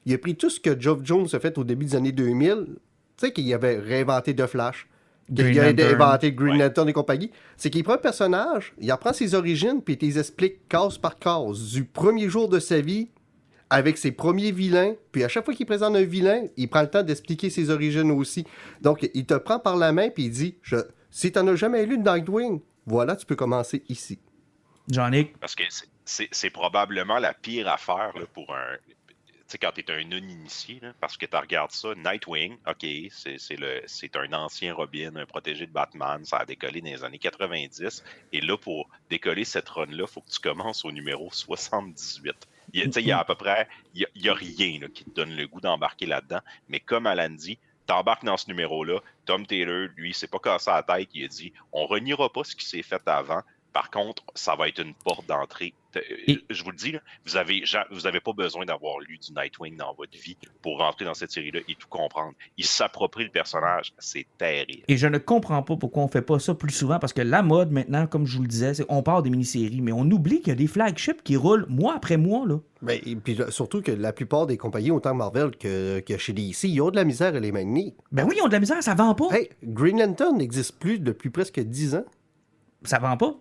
il a pris tout ce que Geoff Jones a fait au début des années 2000, tu sais, qu'il avait réinventé The Flash, qu'il a inventé Green Lantern et compagnie. C'est qu'il prend un personnage, il apprend ses origines, puis il les explique case par case, du premier jour de sa vie, avec ses premiers vilains, puis à chaque fois qu'il présente un vilain, il prend le temps d'expliquer ses origines aussi. Donc, il te prend par la main, puis il dit, si tu n'en as jamais lu de Nightwing, voilà, tu peux commencer ici. Jean-Nic? Parce que c'est probablement la pire affaire là, pour un... Tu sais, quand tu es un non-initié, là, parce que tu regardes ça, Nightwing, OK, c'est un ancien Robin, un protégé de Batman, ça a décollé dans les années 90, et là, pour décoller cette run-là, il faut que tu commences au numéro 78. Il y a à peu près, il y a rien là, qui te donne le goût d'embarquer là-dedans, mais comme Alan dit, t'embarques dans ce numéro-là, Tom Taylor, lui, s'est pas cassé la tête, il a dit, on reniera pas ce qui s'est fait avant, par contre, ça va être une porte d'entrée. Je vous le dis, là, vous avez pas besoin d'avoir lu du Nightwing dans votre vie pour rentrer dans cette série-là et tout comprendre. Il s'approprie le personnage, c'est terrible. Et je ne comprends pas pourquoi on fait pas ça plus souvent, parce que la mode maintenant, comme je vous le disais, c'est on part des mini-séries, mais on oublie qu'il y a des flagships qui roulent mois après mois. Là. Mais, et puis surtout que la plupart des compagnies, autant Marvel que chez DC, ils ont de la misère à les maintenir. Ben oui, ils ont de la misère, ça vend pas. Hey, Green Lantern n'existe plus depuis presque 10 ans. Ça vend pas.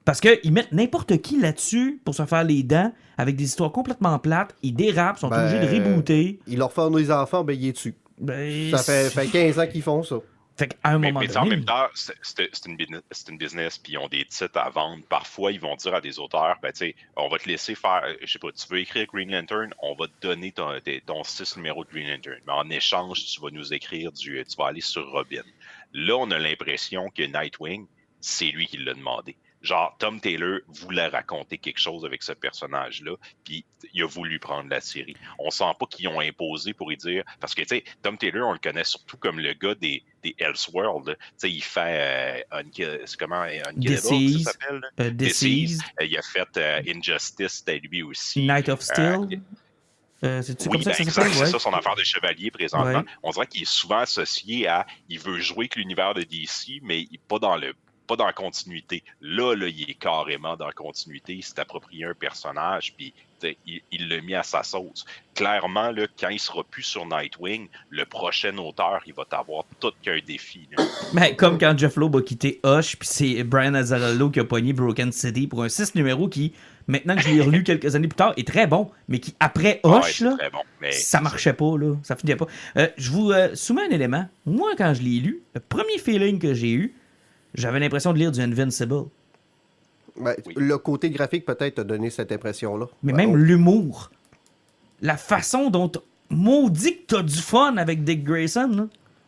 Parce qu'ils mettent n'importe qui là-dessus pour se faire les dents avec des histoires complètement plates. Ils dérapent, sont obligés de rebooter. Ils leur font des enfants, ben il est dessus. Ben, ça fait 15 ans qu'ils font ça. Fait qu'à un moment donné... en même temps, c'est une business, puis ils ont des titres à vendre. Parfois, ils vont dire à des auteurs, ben, tu sais, on va te laisser faire, je sais pas, tu veux écrire Green Lantern, on va te donner ton 6 numéros de Green Lantern. Mais en échange, tu vas nous écrire tu vas aller sur Robin. Là, on a l'impression que Nightwing, c'est lui qui l'a demandé. genre, Tom Taylor voulait raconter quelque chose avec ce personnage-là, puis il a voulu prendre la série. On sent pas qu'ils ont imposé pour y dire... Parce que, tu sais, Tom Taylor, on le connaît surtout comme le gars des Elseworld. Tu sais, il fait... c'est comment? Unkillable, ça s'appelle? Deceased. Il a fait Injustice, c'était lui aussi. Night of Steel. C'est-tu comme ça que ça s'appelle? C'est ça, son affaire de chevalier présentement. Ouais. On dirait qu'il est souvent associé à... Il veut jouer avec l'univers de DC, mais pas dans la continuité. Là, il est carrément dans la continuité. Il s'est approprié un personnage, puis il l'a mis à sa sauce. Clairement, là, quand il sera plus sur Nightwing, le prochain auteur, il va t'avoir tout qu'un défi. Ben, comme quand Jeff Loeb a quitté Hush, puis c'est Brian Azzarello qui a pogné Broken City pour un 6 numéros qui, maintenant que je l'ai relu quelques années plus tard, est très bon, mais qui, après Hush, là, bon, mais ça marchait pas, là, ça finissait pas. Je vous soumets un élément. Moi, quand je l'ai lu, le premier feeling que j'ai eu, j'avais l'impression de lire du Invincible. Ben, le côté graphique peut-être a donné cette impression-là. Mais même l'humour. La façon dont... Maudit que t'as du fun avec Dick Grayson, là.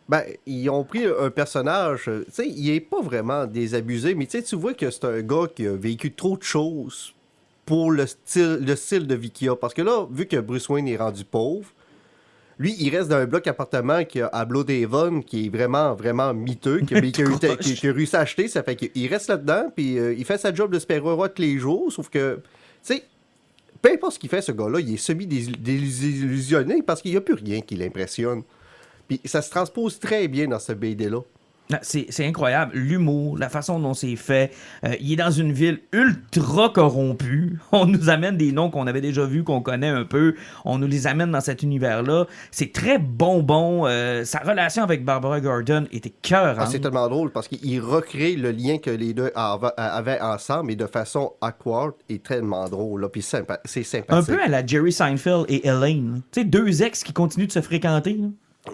Ben, ils ont pris un personnage, tu sais, il est pas vraiment désabusé, mais tu vois que c'est un gars qui a vécu trop de choses pour le style de vie qu'il a. Parce que là, vu que Bruce Wayne est rendu pauvre, lui, il reste dans un bloc appartement qui a à Bloodhaven, qui est vraiment, vraiment miteux, qui a réussi à acheter. Ça fait qu'il reste là-dedans, puis il fait sa job de super-héros tous les jours, sauf que, tu sais, peu importe ce qu'il fait, ce gars-là, il est semi-désillusionné parce qu'il n'y a plus rien qui l'impressionne. Puis ça se transpose très bien dans ce BD-là. C'est incroyable. L'humour, la façon dont c'est fait. Il est dans une ville ultra corrompue. On nous amène des noms qu'on avait déjà vus, qu'on connaît un peu. On nous les amène dans cet univers-là. C'est très bonbon. Sa relation avec Barbara Gordon était écœurante. C'est tellement drôle parce qu'il recrée le lien que les deux avaient ensemble et de façon awkward et tellement drôle. Là. Puis c'est sympathique. Un peu à la Jerry Seinfeld et Elaine. Tu sais, deux ex qui continuent de se fréquenter. Là.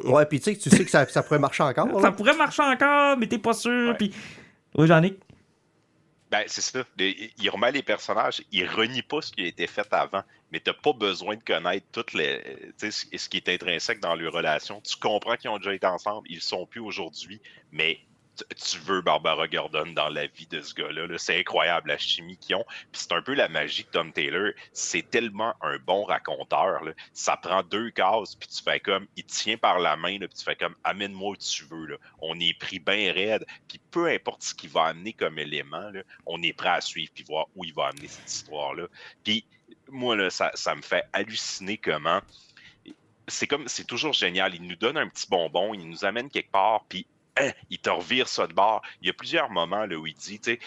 Ouais, puis tu sais que ça pourrait marcher encore. Là. Ça pourrait marcher encore, mais t'es pas sûr. Ouais. Puis... Oui, Jean-Nic? Ben, c'est ça. Il remet les personnages, il renie pas ce qui a été fait avant, mais t'as pas besoin de connaître ce qui est intrinsèque dans leur relation. Tu comprends qu'ils ont déjà été ensemble, ils sont plus aujourd'hui, mais tu veux Barbara Gordon dans la vie de ce gars-là. Là. C'est incroyable la chimie qu'ils ont. Puis c'est un peu la magie de Tom Taylor. C'est tellement un bon raconteur. Là. Ça prend 2 cases, puis tu fais comme, il te tient par la main, là, puis tu fais comme, amène-moi où tu veux. Là. On est pris bien raide, puis peu importe ce qu'il va amener comme élément, là, on est prêt à suivre, puis voir où il va amener cette histoire-là. Puis moi, là, ça me fait halluciner comment... C'est toujours génial. Il nous donne un petit bonbon, il nous amène quelque part, puis il te revire ça de bord. Il y a plusieurs moments là, où il dit, tu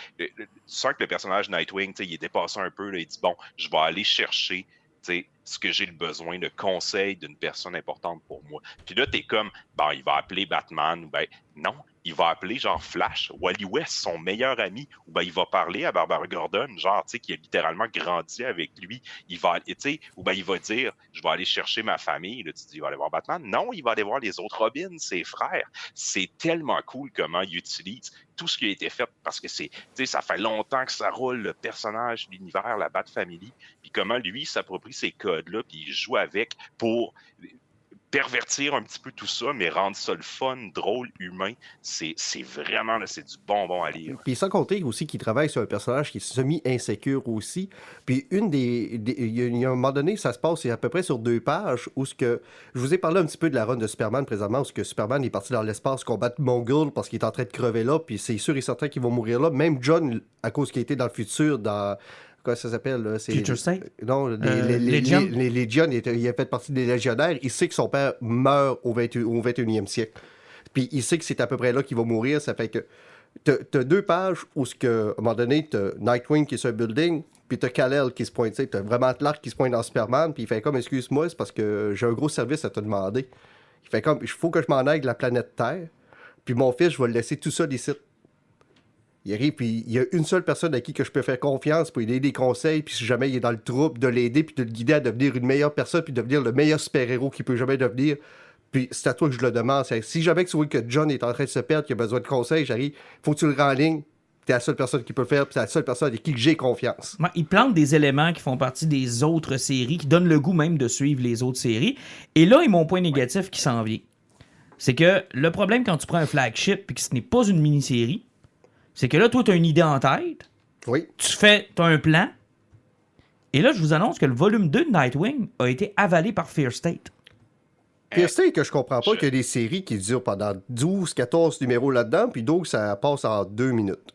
sens que le personnage Nightwing, il est dépassé un peu, là, il dit, bon, je vais aller chercher ce que j'ai le besoin, le conseil d'une personne importante pour moi. Puis là, t'es comme, ben, il va appeler Batman, ou ben, non, il va appeler genre Flash, Wally West, son meilleur ami, ou ben, il va parler à Barbara Gordon, genre, tu sais, qui a littéralement grandi avec lui. Il va, tu sais, ou ben, il va dire, je vais aller chercher ma famille. Là, tu dis, il va aller voir Batman. Non, il va aller voir les autres Robins, ses frères. C'est tellement cool comment il utilise tout ce qui a été fait parce que c'est, tu sais, ça fait longtemps que ça roule, le personnage, l'univers, la Bat Family, puis comment lui s'approprie ces codes-là, puis il joue avec pour pervertir un petit peu tout ça, mais rendre ça le fun, drôle, humain. C'est vraiment, là, c'est du bonbon à lire. Puis sans compter aussi qu'il travaille sur un personnage qui est semi-insécure aussi. Puis il y a un moment donné, ça se passe, c'est à peu près sur 2 pages, où je vous ai parlé un petit peu de la run de Superman présentement, où Superman est parti dans l'espace combattre Mongul parce qu'il est en train de crever là, puis c'est sûr et certain qu'il va mourir là. Même John, à cause qu'il était dans le futur, dans... Quoi ça s'appelle? Là? Future State? Non, les Légion, il a fait partie des légionnaires. Il sait que son père meurt au 21e siècle. Puis il sait que c'est à peu près là qu'il va mourir. Ça fait que t'as 2 pages où, à un moment donné, t'as Nightwing qui est sur un building, puis t'as Kal-El qui se pointe. T'as vraiment Clark qui se pointe dans Superman, puis il fait comme, excuse-moi, c'est parce que j'ai un gros service à te demander. Il fait comme, il faut que je m'en aille de la planète Terre, puis mon fils, je vais le laisser tout seul ici. Il arrive, puis il y a une seule personne à qui que je peux faire confiance pour lui donner des conseils, puis si jamais il est dans le trouble, de l'aider, puis de le guider à devenir une meilleure personne, puis devenir le meilleur super-héros qu'il peut jamais devenir. Puis c'est à toi que je le demande. Si jamais tu vois que John est en train de se perdre, qu'il a besoin de conseils, j'arrive, faut que tu le renlignes. T'es la seule personne qui peut le faire, puis c'est la seule personne avec qui j'ai confiance. Ouais, il plante des éléments qui font partie des autres séries, qui donnent le goût même de suivre les autres séries. Et là, il y a mon point négatif qui s'en vient. C'est que le problème quand tu prends un flagship et que ce n'est pas une mini-série, c'est que là, toi, tu as une idée en tête, Oui. T'as un plan. Et là, je vous annonce que le volume 2 de Nightwing a été avalé par Fear State. Fear State, que je comprends pas qu'il y a des séries qui durent pendant 12, 14 numéros là-dedans, puis d'autres, ça passe en 2 minutes.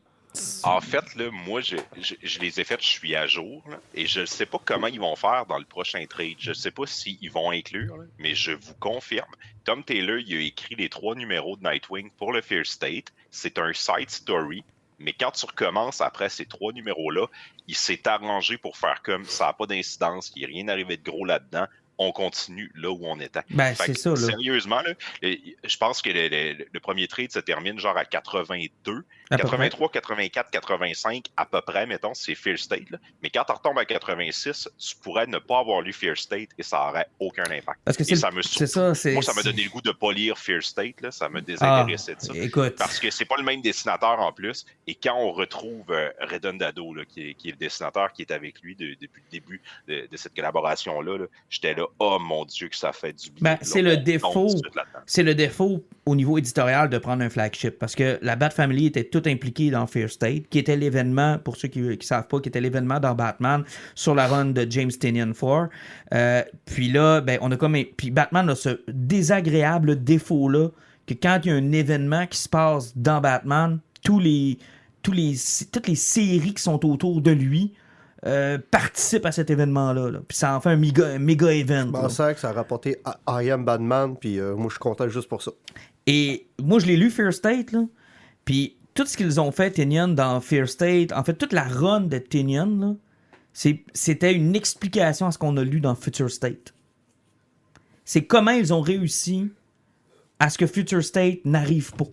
En fait, là, moi, je les ai faites, je suis à jour, là, et je ne sais pas comment ils vont faire dans le prochain trade. Je ne sais pas s'ils vont inclure, là, mais je vous confirme, Tom Taylor, il a écrit les 3 numéros de Nightwing pour le Fear State. C'est un side story, mais quand tu recommences après ces 3 numéros-là, il s'est arrangé pour faire comme ça n'a pas d'incidence, qu'il n'y ait rien arrivé de gros là-dedans. On continue là où on était. Ben, c'est ça, là. Sérieusement, là, je pense que le premier trade se termine genre à 82, À peu 83, 84, 85, à peu près, mettons, c'est Fear State. Là. Mais quand tu retombes à 86, tu pourrais ne pas avoir lu Fear State et ça n'aurait aucun impact. Parce que et ça me moi, ça m'a donné le goût de ne pas lire Fear State. Là, ça me désintéressait de ça. Écoute. Parce que c'est pas le même dessinateur en plus. Et quand on retrouve Redondo, là, qui est le dessinateur qui est avec lui depuis le début de cette collaboration-là, là, j'étais là, oh mon Dieu, que ça fait du bien. Ben, c'est le défaut. C'est le défaut au niveau éditorial de prendre un flagship. Parce que la Bat Family était tout impliquée dans Fear State, qui était l'événement, pour ceux qui ne savent pas, qui était l'événement dans Batman sur la run de James Tynion 4. Puis là, ben, on a comme. Puis Batman a ce désagréable défaut-là que quand il y a un événement qui se passe dans Batman, toutes les séries qui sont autour de lui participent à cet événement-là. Là. Puis ça en fait un méga event. Je pensais que ça a rapporté I Am Batman, puis moi je suis content juste pour ça. Et moi je l'ai lu Fear State, là. Puis tout ce qu'ils ont fait, Tynion, dans Fear State, en fait, toute la run de Tynion, là, c'était une explication à ce qu'on a lu dans Future State. C'est comment ils ont réussi à ce que Future State n'arrive pas.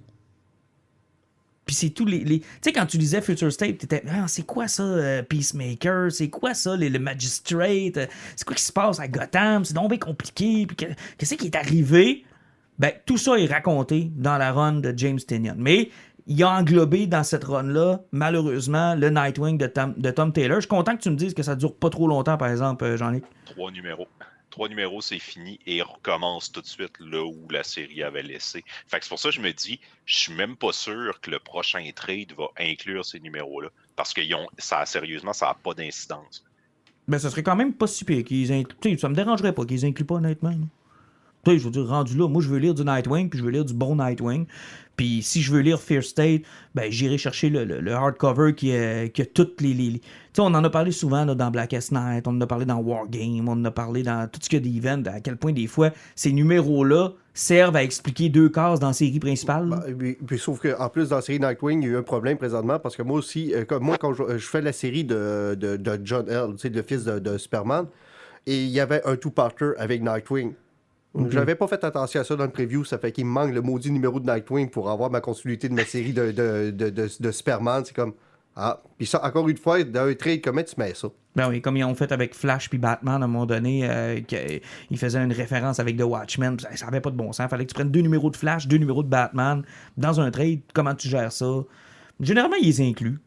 Puis c'est tous les... Tu sais, quand tu lisais Future State, t'étais... Ah, c'est quoi ça, Peacemaker? C'est quoi ça, le Magistrate? C'est quoi qui se passe à Gotham? C'est donc bien compliqué. Puis qu'est-ce qui est arrivé? Ben, tout ça est raconté dans la run de James Tynion. Mais il a englobé dans cette run-là, malheureusement, le Nightwing de Tom Taylor. Je suis content que tu me dises que ça dure pas trop longtemps, par exemple, Jean-Luc. 3 numéros. 3 numéros, c'est fini et recommence tout de suite là où la série avait laissé. Fait que c'est pour ça que je me dis, je suis même pas sûr que le prochain trade va inclure ces numéros-là. Parce que sérieusement, ça n'a pas d'incidence. Ben, ça serait quand même pas si pire qu'ils incluent. Ça me dérangerait pas qu'ils incluent pas, honnêtement. Tu sais, je veux dire, rendu là, moi, je veux lire du Nightwing, puis je veux lire du bon Nightwing. Puis si je veux lire Fear State, ben, j'irai chercher le hardcover qui a toutes les... Tu sais, on en a parlé souvent là, dans Blackest Night, on en a parlé dans Wargame, on en a parlé dans tout ce qu'il y a d'events, à quel point des fois, ces numéros-là servent à expliquer 2 cases dans la série principale. Puis, sauf qu'en plus, dans la série Nightwing, il y a eu un problème présentement, parce que moi aussi, quand je fais la série de John L., tu sais, le fils de Superman, et il y avait un two-parter avec Nightwing. J'avais pas fait attention à ça dans le preview, ça fait qu'il me manque le maudit numéro de Nightwing pour avoir ma continuité de ma série de Superman. C'est comme, ah, puis ça, encore une fois, dans un trade, comment tu mets ça? Ben oui, comme ils ont fait avec Flash puis Batman à un moment donné, ils faisaient une référence avec The Watchmen, ça n'avait pas de bon sens. Il fallait que tu prennes 2 numéros de Flash, 2 numéros de Batman dans un trade. Comment tu gères ça? Généralement, ils les incluent.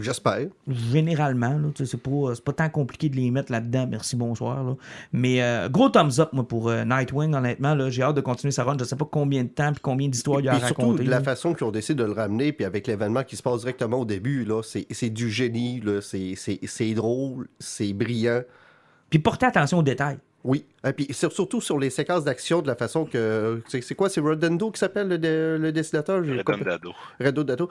J'espère. Généralement, là, c'est pas tant compliqué de les mettre là-dedans, merci, bonsoir. Là. Mais gros thumbs up moi, pour Nightwing, honnêtement. Là, j'ai hâte de continuer sa run. Je sais pas combien de temps et combien d'histoires il y a à raconter. Surtout de la façon qu'ils ont décidé de le ramener, puis avec l'événement qui se passe directement au début, là, c'est du génie, là, c'est drôle, c'est brillant. Puis portez attention aux détails. Oui, et puis surtout sur les séquences d'action, de la façon que... C'est quoi, c'est Redondo qui s'appelle le dessinateur? Redondo.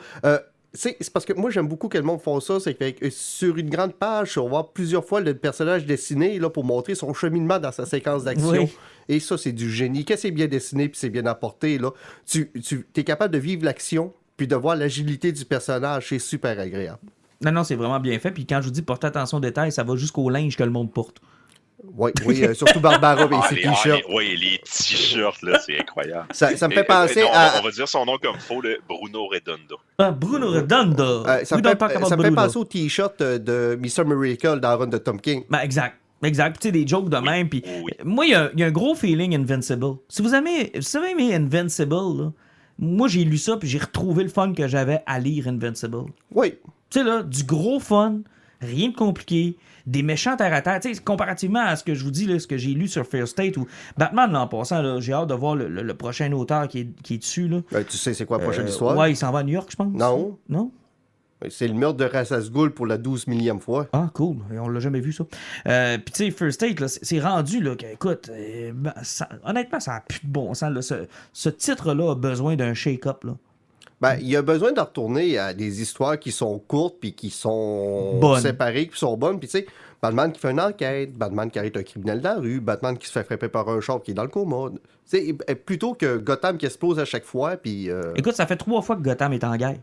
C'est parce que moi, j'aime beaucoup que le monde fasse ça. C'est que sur une grande page, on va voir plusieurs fois le personnage dessiné là, pour montrer son cheminement dans sa séquence d'action. Oui. Et ça, c'est du génie. Quand c'est bien dessiné puis c'est bien apporté, là, tu es capable de vivre l'action puis de voir l'agilité du personnage. C'est super agréable. Non, c'est vraiment bien fait. Puis quand je vous dis porter attention aux détails, ça va jusqu'au linge que le monde porte. Oui, surtout Barbara et ses t-shirts. Oui, les t-shirts, là, c'est incroyable. Ça me fait penser à... On va dire son nom comme faux, le Bruno Redondo. Ah, Bruno Redondo! Ça me fait penser au t-shirt de Mr. Miracle dans la run de Tom King. Ben, exact. Tu sais, des jokes de même. Puis moi, il y a un gros feeling Invincible. Si vous avez aimé Invincible, là, moi, j'ai lu ça puis j'ai retrouvé le fun que j'avais à lire Invincible. Oui. Tu sais, là, du gros fun, rien de compliqué. Des méchants terre à terre. Tu sais, comparativement à ce que je vous dis, là, ce que j'ai lu sur Fear State ou Batman, là, en passant, là, j'ai hâte de voir le prochain auteur qui est dessus. Là. Tu sais, c'est quoi la prochaine histoire? Ouais, il s'en va à New York, je pense. Non. C'est le meurtre de Ra's al Ghul pour la 12 millième fois. Ah, cool. Et on l'a jamais vu, ça. Puis, tu sais, First Take, là, c'est rendu, là, écoute, honnêtement, ça n'a plus de bon sens. Là. Ce titre-là a besoin d'un shake-up, là. Ben, il y a besoin de retourner à des histoires qui sont courtes, puis qui sont bonnes. séparées, qui sont bonnes. Puis, tu sais, Batman qui fait une enquête, Batman qui arrête un criminel dans la rue, Batman qui se fait frapper par un char qui est dans le coma. Tu sais, plutôt que Gotham qui explose à chaque fois, puis... Écoute, ça fait 3 fois que Gotham est en guerre.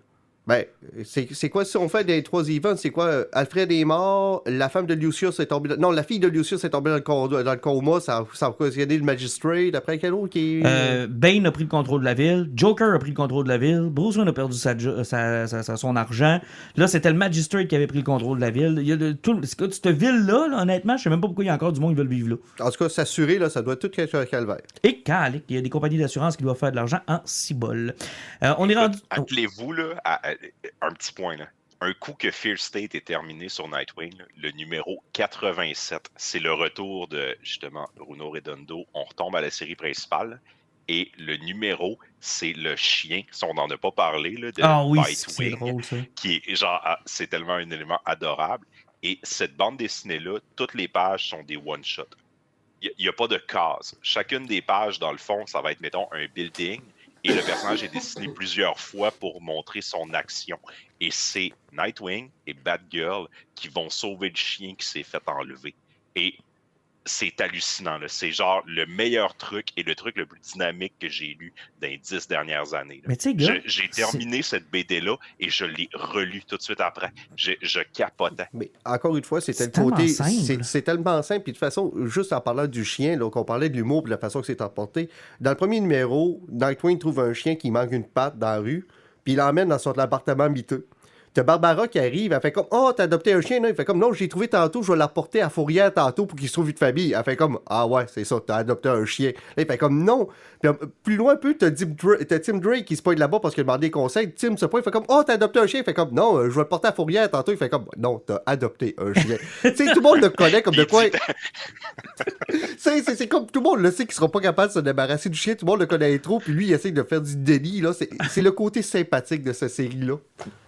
Ben, c'est quoi si on fait des 3 events? C'est quoi? Alfred est mort, la femme de Lucius est tombée... Non, la fille de Lucius est tombée dans le coma, ça a occasionné le magistrate. Après, quel autre qui est... Bane a pris le contrôle de la ville, Joker a pris le contrôle de la ville, Bruce Wayne a perdu son argent. Là, c'était le magistrate qui avait pris le contrôle de la ville. Il y a cette ville-là, là, honnêtement, je sais même pas pourquoi il y a encore du monde qui veut vivre là. En tout cas, s'assurer, là, ça doit tout être un calvaire. Et calique, il y a des compagnies d'assurance qui doivent faire de l'argent en cibole. On est rendu... Appelez-vous, là, un petit point, là. Un coup que Fear State est terminé sur Nightwing, là, le numéro 87, c'est le retour de, justement, Bruno Redondo. On retombe à la série principale. Et le numéro, c'est le chien, si on n'en a pas parlé, là, de oui, Nightwing, c'est drôle, ça. Qui est genre, c'est tellement un élément adorable. Et cette bande dessinée-là, toutes les pages sont des one-shots. Il n'y a pas de cases. Chacune des pages, dans le fond, ça va être, mettons, un building. Et le personnage est dessiné plusieurs fois pour montrer son action. Et c'est Nightwing et Batgirl qui vont sauver le chien qui s'est fait enlever. Et c'est hallucinant, là. C'est genre le meilleur truc et le truc le plus dynamique que j'ai lu dans les 10 dernières années. Là. Mais tu sais, gars, j'ai terminé cette BD-là et je l'ai relue tout de suite après. Je capotais. Mais encore une fois, c'est C'est le côté. tellement simple. C'est tellement simple. Puis de toute façon, juste en parlant du chien, là, qu'on parlait de l'humour et de la façon que c'est emporté, dans le premier numéro, Nightwing trouve un chien qui manque une patte dans la rue, puis il l'emmène dans son appartement miteux. T'as Barbara qui arrive, elle fait comme « Oh, t'as adopté un chien, là? » Il fait comme « Non, j'ai trouvé tantôt, je vais l'apporter à Fourrière tantôt pour qu'il se trouve une famille. » Elle fait comme « Ah ouais, c'est ça, t'as adopté un chien. » Là, il fait comme « Non. » Puis plus loin un peu, t'as Tim Drake qui se pointe là-bas parce qu'il a demandé conseil. Tim se pointe, il fait comme « Oh, t'as adopté un chien. » Il fait comme « Non, je vais le porter à Fourrière tantôt. » Il fait comme « Non, t'as adopté un chien. » Tu sais, tout le monde le connaît comme de quoi... c'est comme tout le monde le sait qu'il sera pas capable de se débarrasser du chien. Tout le monde le connaît trop, puis lui, il essaie de faire du déni. Là. C'est le côté sympathique de cette série-là.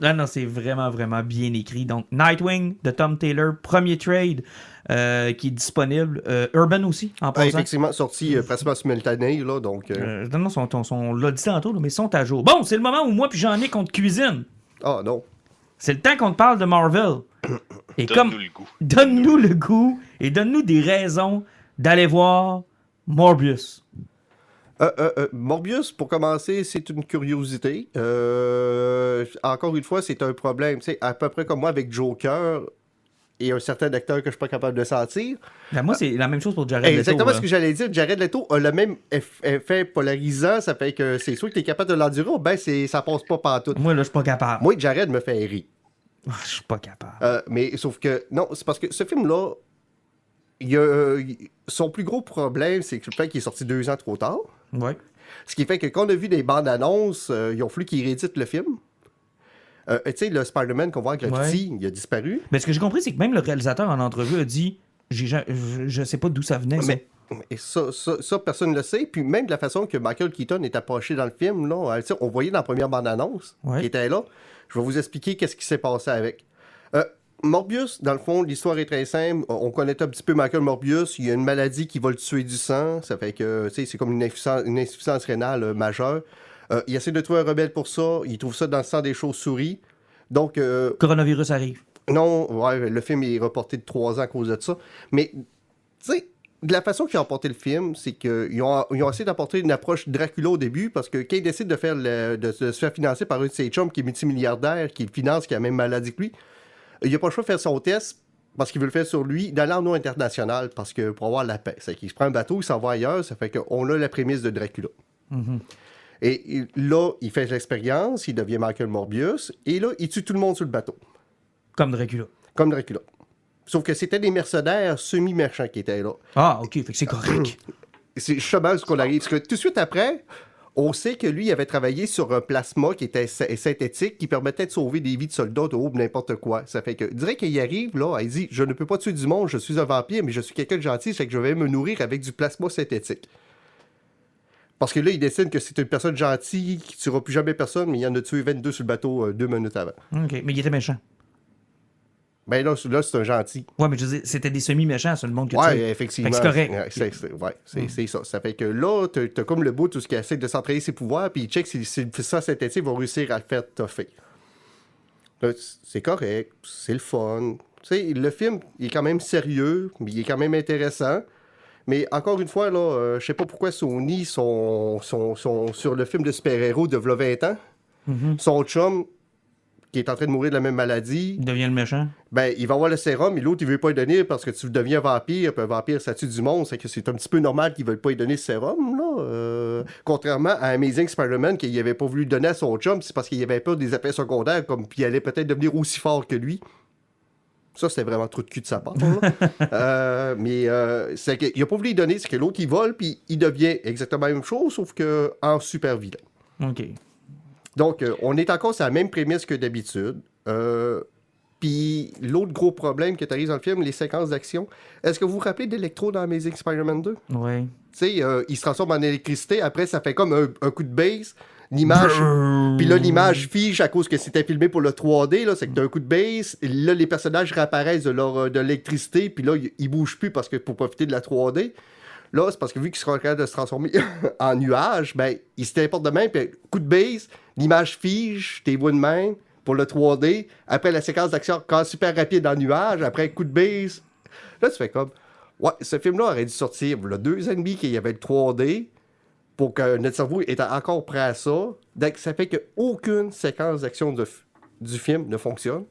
Non, c'est vraiment, vraiment bien écrit. Donc, Nightwing de Tom Taylor, premier trade qui est disponible. Urban aussi, en passant. Effectivement, sorti pratiquement simultané, là, donc... Non, on l'a dit tantôt, là, mais ils sont à jour. Bon, c'est le moment où moi puis Jean-Nic, on te cuisine. Ah, non. C'est le temps qu'on te parle de Marvel. Et Donne-nous le goût. Donne-nous le goût et donne-nous des raisons d'aller voir Morbius. Morbius, pour commencer, c'est une curiosité. Encore une fois, c'est un problème. Tu sais, à peu près comme moi avec Joker et un certain acteur que je suis pas capable de sentir. Ben, moi, c'est la même chose pour Jared Leto. Exactement ce que j'allais dire. Jared Leto a le même effet polarisant. Ça fait que c'est sûr que tu es capable de l'endurer ou ben ça passe pas pantoute. Moi, là, je suis pas capable. Moi, Jared me fait rire. Je suis pas capable. Mais sauf que, non, c'est parce que ce film-là, son plus gros problème, c'est que le fait qu'il est sorti 2 ans trop tard. Ouais. Ce qui fait que quand on a vu des bandes annonces, ils ont fallu qu'ils rééditent le film. Tu sais, le Spider-Man qu'on voit en graffiti, il a disparu. Mais ce que j'ai compris, c'est que même le réalisateur en entrevue a dit je sais pas d'où ça venait. Mais ça, personne ne le sait. Puis même de la façon que Michael Keaton est approché dans le film, là, on voyait dans la première bande-annonce qui était là. Je vais vous expliquer qu'est-ce qui s'est passé avec. Morbius, dans le fond, l'histoire est très simple. On connaît un petit peu Michael Morbius. Il y a une maladie qui va le tuer du sang. Ça fait que, tu sais, c'est comme une insuffisance rénale majeure. Il essaie de trouver un remède pour ça. Il trouve ça dans le sang des chauves-souris. Donc... Coronavirus arrive. Non, ouais, le film est reporté de 3 ans à cause de ça. Mais, tu sais, de la façon qu'ils ont apporté le film, c'est qu'ils ont essayé d'apporter une approche Dracula au début, parce que quand ils décident de se faire financer par un de ses chums qui est multimilliardaire, qui le finance, qui a la même maladie que lui, il n'a pas le choix de faire son test, parce qu'il veut le faire sur lui, d'aller en eau internationale, parce que pour avoir la paix. C'est qu'il se prend un bateau, il s'en va ailleurs, ça fait qu'on a la prémisse de Dracula. Mm-hmm. Et là, il fait l'expérience, il devient Michael Morbius, et là, il tue tout le monde sur le bateau. Comme Dracula. Comme Dracula. Sauf que c'était des mercenaires semi-merchants qui étaient là. Ah, OK, fait que c'est correct. C'est justement ce qu'on arrive. Parce que tout de suite après, on sait que lui avait travaillé sur un plasma qui était synthétique, qui permettait de sauver des vies de soldats, de haut, n'importe quoi. Ça fait que, je dirais qu'il arrive, là, il dit « Je ne peux pas tuer du monde, je suis un vampire, mais je suis quelqu'un de gentil, c'est que je vais me nourrir avec du plasma synthétique. » Parce que là, il décide que c'est une personne gentille qui ne tuera plus jamais personne, mais il en a tué 22 sur le bateau 2 minutes avant. OK. Mais il était méchant. Ben là c'est un gentil. Ouais, mais je veux dire, c'était des semi-méchants, c'est le monde que tu Ouais, sais. effectivement. Fait que c'est correct. C'est ça. Ça fait que là, t'as comme le bout, tout ce qui essaie de s'entraîner ses pouvoirs, puis il check si ça synthétique va réussir à le faire toffer. Là, c'est correct, c'est le fun. Tu sais, le film, il est quand même sérieux, mais il est quand même intéressant. Mais encore une fois, là, je sais pas pourquoi Sony sont sur le film de super-héros de v'là 20 ans. Son chum, qui est en train de mourir de la même maladie, Il devient le méchant. ben, il va avoir le sérum, et l'autre, il veut pas lui donner parce que tu deviens vampire, puis un vampire, ça tue du monde. C'est que c'est un petit peu normal qu'ils veulent pas lui donner le sérum, là. Contrairement à Amazing Spider-Man, qu'il avait pas voulu donner à son chum, c'est parce qu'il avait peur des effets secondaires, comme puis il allait peut-être devenir aussi fort que lui. Ça, c'était vraiment trop de cul de sa part, là. Mais c'est qu'il a pas voulu lui donner, c'est que l'autre, il vole, puis il devient exactement la même chose, sauf que en super vilain. OK. Donc, on est encore sur la même prémisse que d'habitude. Puis, l'autre gros problème que tu arrives dans le film, les séquences d'action. Est-ce que vous vous rappelez d'Electro dans Amazing Spider-Man 2? Ouais. Tu sais, il se transforme en électricité. Après, ça fait comme un coup de base. L'image... Puis là, l'image fige à cause que c'était filmé pour le 3D. Là, c'est que t'as un coup de base. Là, les personnages réapparaissent de l'électricité. Puis là, ils bougent plus parce que pour profiter de la 3D. Là, c'est parce que vu qu'ils seront capables de se transformer en nuage, ben, ils se téléportent de même, puis coup de base, l'image fige, t'es vois de même, pour le 3D. Après, la séquence d'action quand super rapide en nuage. Après, coup de base. Là, tu fais comme, ouais, ce film-là aurait dû sortir il y a 2 ans et demi qu'il y avait le 3D pour que notre cerveau était encore prêt à ça. Donc, ça fait qu'aucune séquence d'action du film ne fonctionne.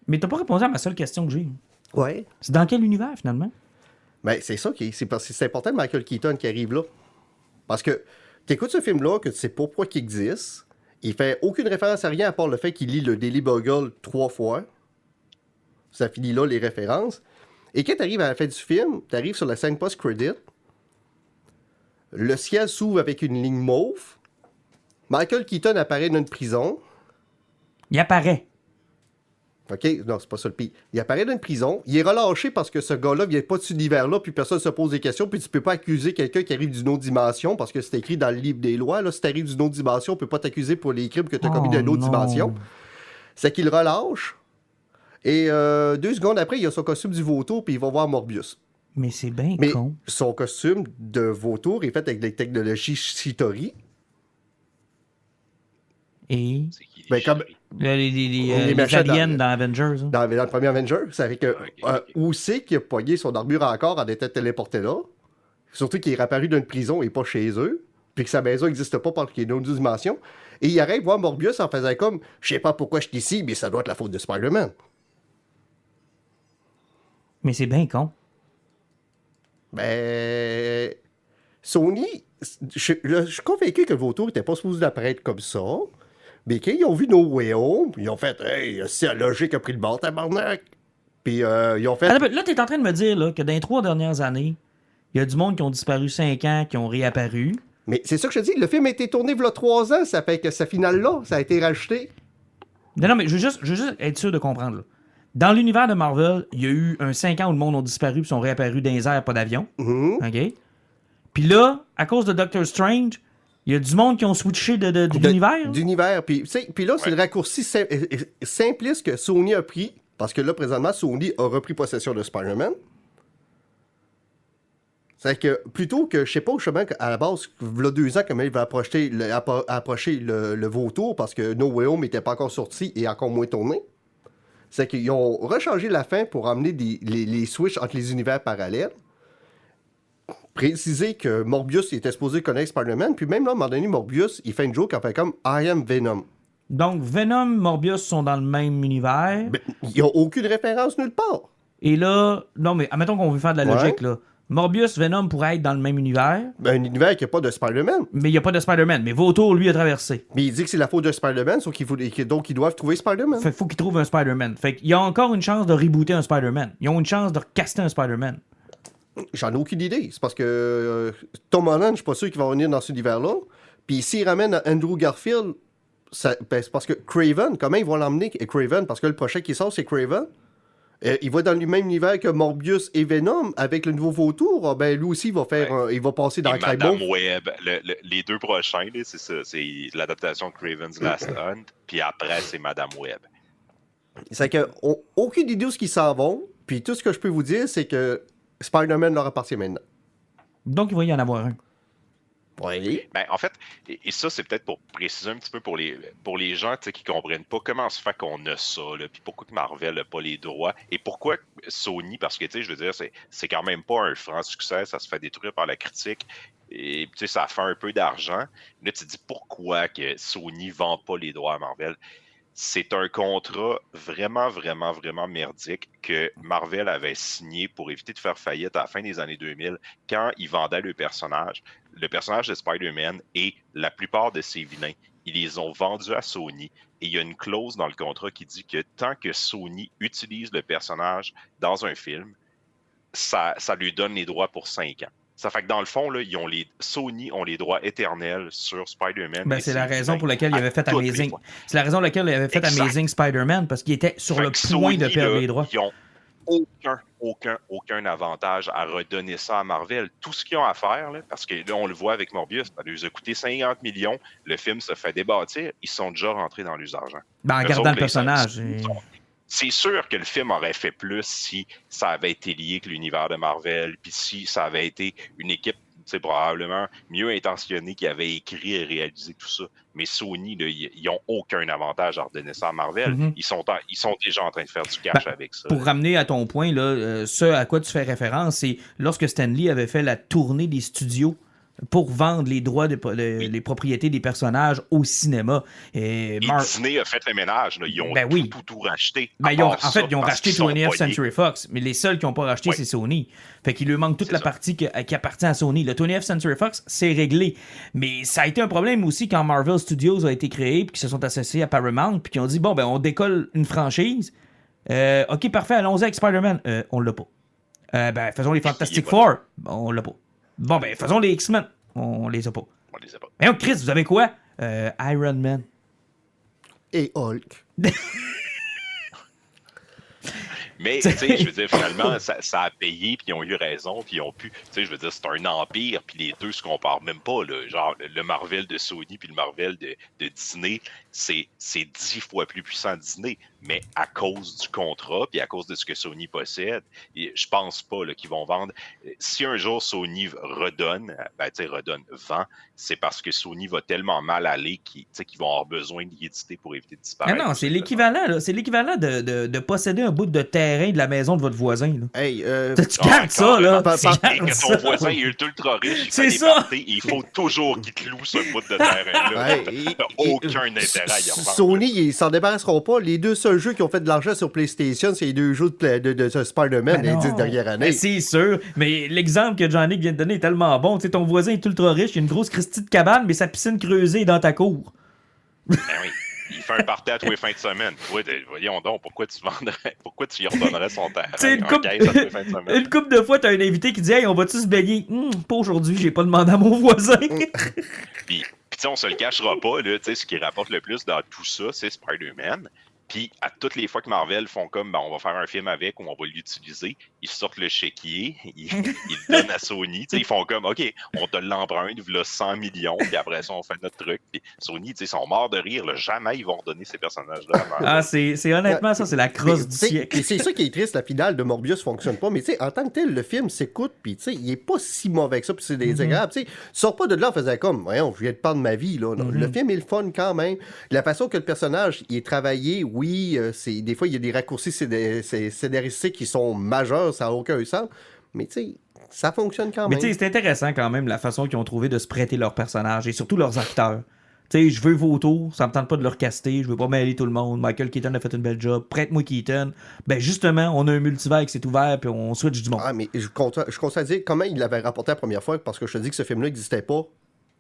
Mais t'as pas répondu à ma seule question que j'ai. Ouais. C'est dans quel univers, finalement? Ben, c'est ça c'est parce que c'est important de Michael Keaton qui arrive là. Parce que t'écoutes ce film-là, que tu sais pas pourquoi qu'il existe, il fait aucune référence à rien à part le fait qu'il lit le Daily Bugle 3 fois. Ça finit là, les références. Et quand t'arrives à la fin du film, t'arrives sur la scène post-credit, le ciel s'ouvre avec une ligne mauve, Michael Keaton apparaît dans une prison. Il apparaît. OK? Non, c'est pas ça le pire. Il apparaît dans une prison. Il est relâché parce que ce gars-là vient pas de cet univers-là, puis personne se pose des questions, puis tu peux pas accuser quelqu'un qui arrive d'une autre dimension, parce que c'est écrit dans le livre des lois. Là, si t'arrives d'une autre dimension, on peut pas t'accuser pour les crimes que t'as commis d'une autre dimension. C'est qu'il relâche. Et 2 secondes après, il a son costume du vautour, puis il va voir Morbius. Mais c'est bien Mais con. son costume de vautour est fait avec des technologies Shitori. Et C'est qui Ben, comme- les machins aliens dans- dans Avengers. hein. Dans le premier Avenger, ça fait que Ok. où c'est qu'il a pogné son armure encore en étant téléporté là? Surtout qu'il est réapparu d'une prison et pas chez eux, puis que sa maison n'existe pas parce qu'il est dans une autre dimension. Et il arrive voir Morbius en faisant comme « Je sais pas pourquoi je suis ici, mais ça doit être la faute de Spider-Man. Mais c'est bien con. » Ben... Sony... Je suis convaincu que le vautour était pas supposé apparaître comme ça. Mais quand ils ont vu No Way Home, ils ont fait « Hey, c'est la logique a pris le bord, tabarnak! » Puis ils ont fait... Attends, là, t'es en train de me dire là, que dans les 3 dernières années, il y a du monde qui ont disparu 5 ans, qui ont réapparu. Mais c'est ça que je te dis, le film a été tourné il y a 3 ans, ça fait que ce final-là, ça a été rajouté. Non, mais je veux juste être sûr de comprendre. Là. Dans l'univers de Marvel, il y a eu un 5 ans où le monde ont disparu puis sont réapparus dans les airs, pas d'avion. Mhm. OK? Puis là, à cause de Doctor Strange, il y a du monde qui ont switché d'univers. D'univers. Puis là, c'est le raccourci simpliste que Sony a pris, parce que là, présentement, Sony a repris possession de Spider-Man. C'est que plutôt que, je sais pas, justement, à la base, il y a 2 ans, comment il va approcher le vautour, parce que No Way Home n'était pas encore sorti et encore moins tourné. C'est qu'ils ont rechangé la fin pour amener les switches entre les univers parallèles. Préciser que Morbius était supposé connaître Spider-Man, puis même là, à un moment donné, Morbius, il fait une joke en fait comme I am Venom. Donc, Venom, Morbius sont dans le même univers. Ben, il n'y a aucune référence nulle part. Et là, non, mais admettons qu'on veut faire de la Ouais. logique, là. Morbius, Venom pourraient être dans le même univers, Ben, un univers qui n'a pas de Spider-Man. mais il n'y a pas de Spider-Man. Mais Vautour, lui, a traversé. Mais il dit que c'est la faute de Spider-Man, sauf donc ils doivent trouver Spider-Man. Fait qu'il faut qu'ils trouvent un Spider-Man. Fait qu'il y a encore une chance de rebooter un Spider-Man. Ils ont une chance de recaster un Spider-Man. J'en ai aucune idée. C'est parce que Tom Holland, je suis pas sûr qu'il va venir dans cet univers-là. Puis s'il ramène Andrew Garfield, c'est parce que Craven, comment ils vont l'emmener, Craven? Parce que le prochain qui sort, c'est Craven. Il va dans le même univers que Morbius et Venom avec le nouveau vautour. Ben, lui aussi, il va faire, il va passer dans Madame Crime Web, les deux prochains, là, c'est ça. C'est l'adaptation de Craven's Last Hunt, puis après, c'est Madame Web. C'est que aucune idée de ce qu'ils s'en vont. Puis tout ce que je peux vous dire, c'est que Spider-Man leur appartient maintenant. Donc, il va y en avoir un. Oui. Ben, en fait, et ça, c'est peut-être pour préciser un petit peu pour les gens qui comprennent pas comment se fait qu'on a ça, là, puis pourquoi que Marvel n'a pas les droits, et pourquoi Sony, parce que, je veux dire, c'est quand même pas un franc succès, ça se fait détruire par la critique, et ça fait un peu d'argent. Là, tu te dis pourquoi que Sony vend pas les droits à Marvel. C'est un contrat vraiment, vraiment, vraiment merdique que Marvel avait signé pour éviter de faire faillite à la fin des années 2000 quand ils vendaient le personnage de Spider-Man et la plupart de ses vilains. Ils les ont vendus à Sony et il y a une clause dans le contrat qui dit que tant que Sony utilise le personnage dans un film, ça lui donne les droits pour 5 ans. Ça fait que dans le fond, là, Sony ont les droits éternels sur Spider-Man. Ben, c'est la raison pour laquelle il avait fait Amazing. C'est la raison pour laquelle il avait fait Amazing Spider-Man, parce qu'il était sur le point de perdre les droits. Ils n'ont aucun avantage à redonner ça à Marvel. Tout ce qu'ils ont à faire, là, parce que là, on le voit avec Morbius, ça lui a coûté 50 millions, le film se fait débâtir, ils sont déjà rentrés dans leurs argent. Ben, en gardant le personnage. C'est sûr que le film aurait fait plus si ça avait été lié avec l'univers de Marvel, puis si ça avait été une équipe, probablement mieux intentionnée qui avait écrit et réalisé tout ça. Mais Sony, ils n'ont aucun avantage à redonner ça à Marvel. Mm-hmm. Ils sont déjà en train de faire du cash avec ça. Pour ramener à ton point, là, ce à quoi tu fais référence, c'est lorsque Stan Lee avait fait la tournée des studios pour vendre les droits, les propriétés des personnages au cinéma. Et Disney a fait le ménage. Là. Ils ont tout racheté. Ils ont racheté 20th Century Fox, mais les seuls qui n'ont pas racheté, c'est Sony. Fait qu'il lui manque toute la partie qui appartient à Sony. Le 20th Century Fox, c'est réglé. Mais ça a été un problème aussi quand Marvel Studios a été créé, puis qu'ils se sont associés à Paramount, puis qu'ils ont dit, bon, ben on décolle une franchise. OK, parfait, allons-y avec Spider-Man. On l'a pas. Faisons les Fantastic Four. On l'a pas. Bon, ben, faisons les X-Men. On les a pas. On les a pas. Mais Chris, vous avez quoi? Iron Man. Et Hulk. Mais, tu sais, je veux dire, finalement, ça a payé, puis ils ont eu raison, puis ils ont pu... Tu sais, je veux dire, c'est un empire, puis les deux se comparent même pas, là. Genre, le Marvel de Sony puis le Marvel de Disney, c'est 10 fois plus puissant Disney. Mais à cause du contrat, puis à cause de ce que Sony possède, je pense pas là, qu'ils vont vendre. Si un jour Sony vend, c'est parce que Sony va tellement mal aller qu'ils vont avoir besoin d'y éditer pour éviter de disparaître. Non, c'est l'équivalent, là. C'est l'équivalent de posséder un bout de terrain de la maison de votre voisin, là. Hey, tu gardes ça, là. Et que ton voisin est ultra riche, c'est ça. Il faut toujours qu'il te loue ce bout de terrain-là. Aucun intérêt à y revendre. Sony, ils s'en débarrasseront pas. Les deux seuls jeux qui ont fait de l'argent sur PlayStation, c'est les deux jeux de Spider-Man les 10 dernières années. C'est sûr, mais l'exemple que Johnny vient de donner est tellement bon. Tu sais, ton voisin est ultra riche, il a une grosse Christie de cabane, mais sa piscine creusée est dans ta cour. Ben oui. Il fait un party à tous les fins de semaine. Voyons donc, pourquoi tu y redonnerais son terrain? Une couple de fois, t'as un invité qui dit « Hey, on va-tu se baigner? Pas aujourd'hui, j'ai pas demandé à mon voisin. » Puis on se le cachera pas, là, ce qui rapporte le plus dans tout ça, c'est Spider-Man. Puis, à toutes les fois que Marvel font comme, on va faire un film avec ou on va l'utiliser, ils sortent le chéquier, ils le donnent à Sony. Ils font comme, OK, on te l'emprunte, voilà 100 millions, puis après ça, on fait notre truc. Puis Sony, ils sont morts de rire, là, jamais ils vont redonner ces personnages-là. C'est honnêtement, ça, c'est la crosse du siècle. Et c'est ça qui est triste, la finale de Morbius fonctionne pas. Mais en tant que tel, le film s'écoute, puis il est pas si mauvais que ça, puis c'est désagréable. Tu sors pas de là en faisant comme, voyons, je viens de perdre ma vie. Là. Le film est le fun quand même. La façon que le personnage il est travaillé, oui, des fois, il y a des raccourcis scénaristiques qui sont majeurs, ça n'a aucun sens. Mais tu sais, ça fonctionne quand même. Mais tu sais, c'est intéressant quand même la façon qu'ils ont trouvé de se prêter leurs personnages et surtout leurs acteurs. Tu sais, je veux vos tours, ça me tente pas de leur caster, je veux pas mêler tout le monde. Michael Keaton a fait une belle job, prête-moi Keaton. Ben justement, on a un multivers qui s'est ouvert puis on switch du monde. Ah, mais je constate dire comment il l'avait rapporté la première fois parce que je te dis que ce film-là n'existait pas.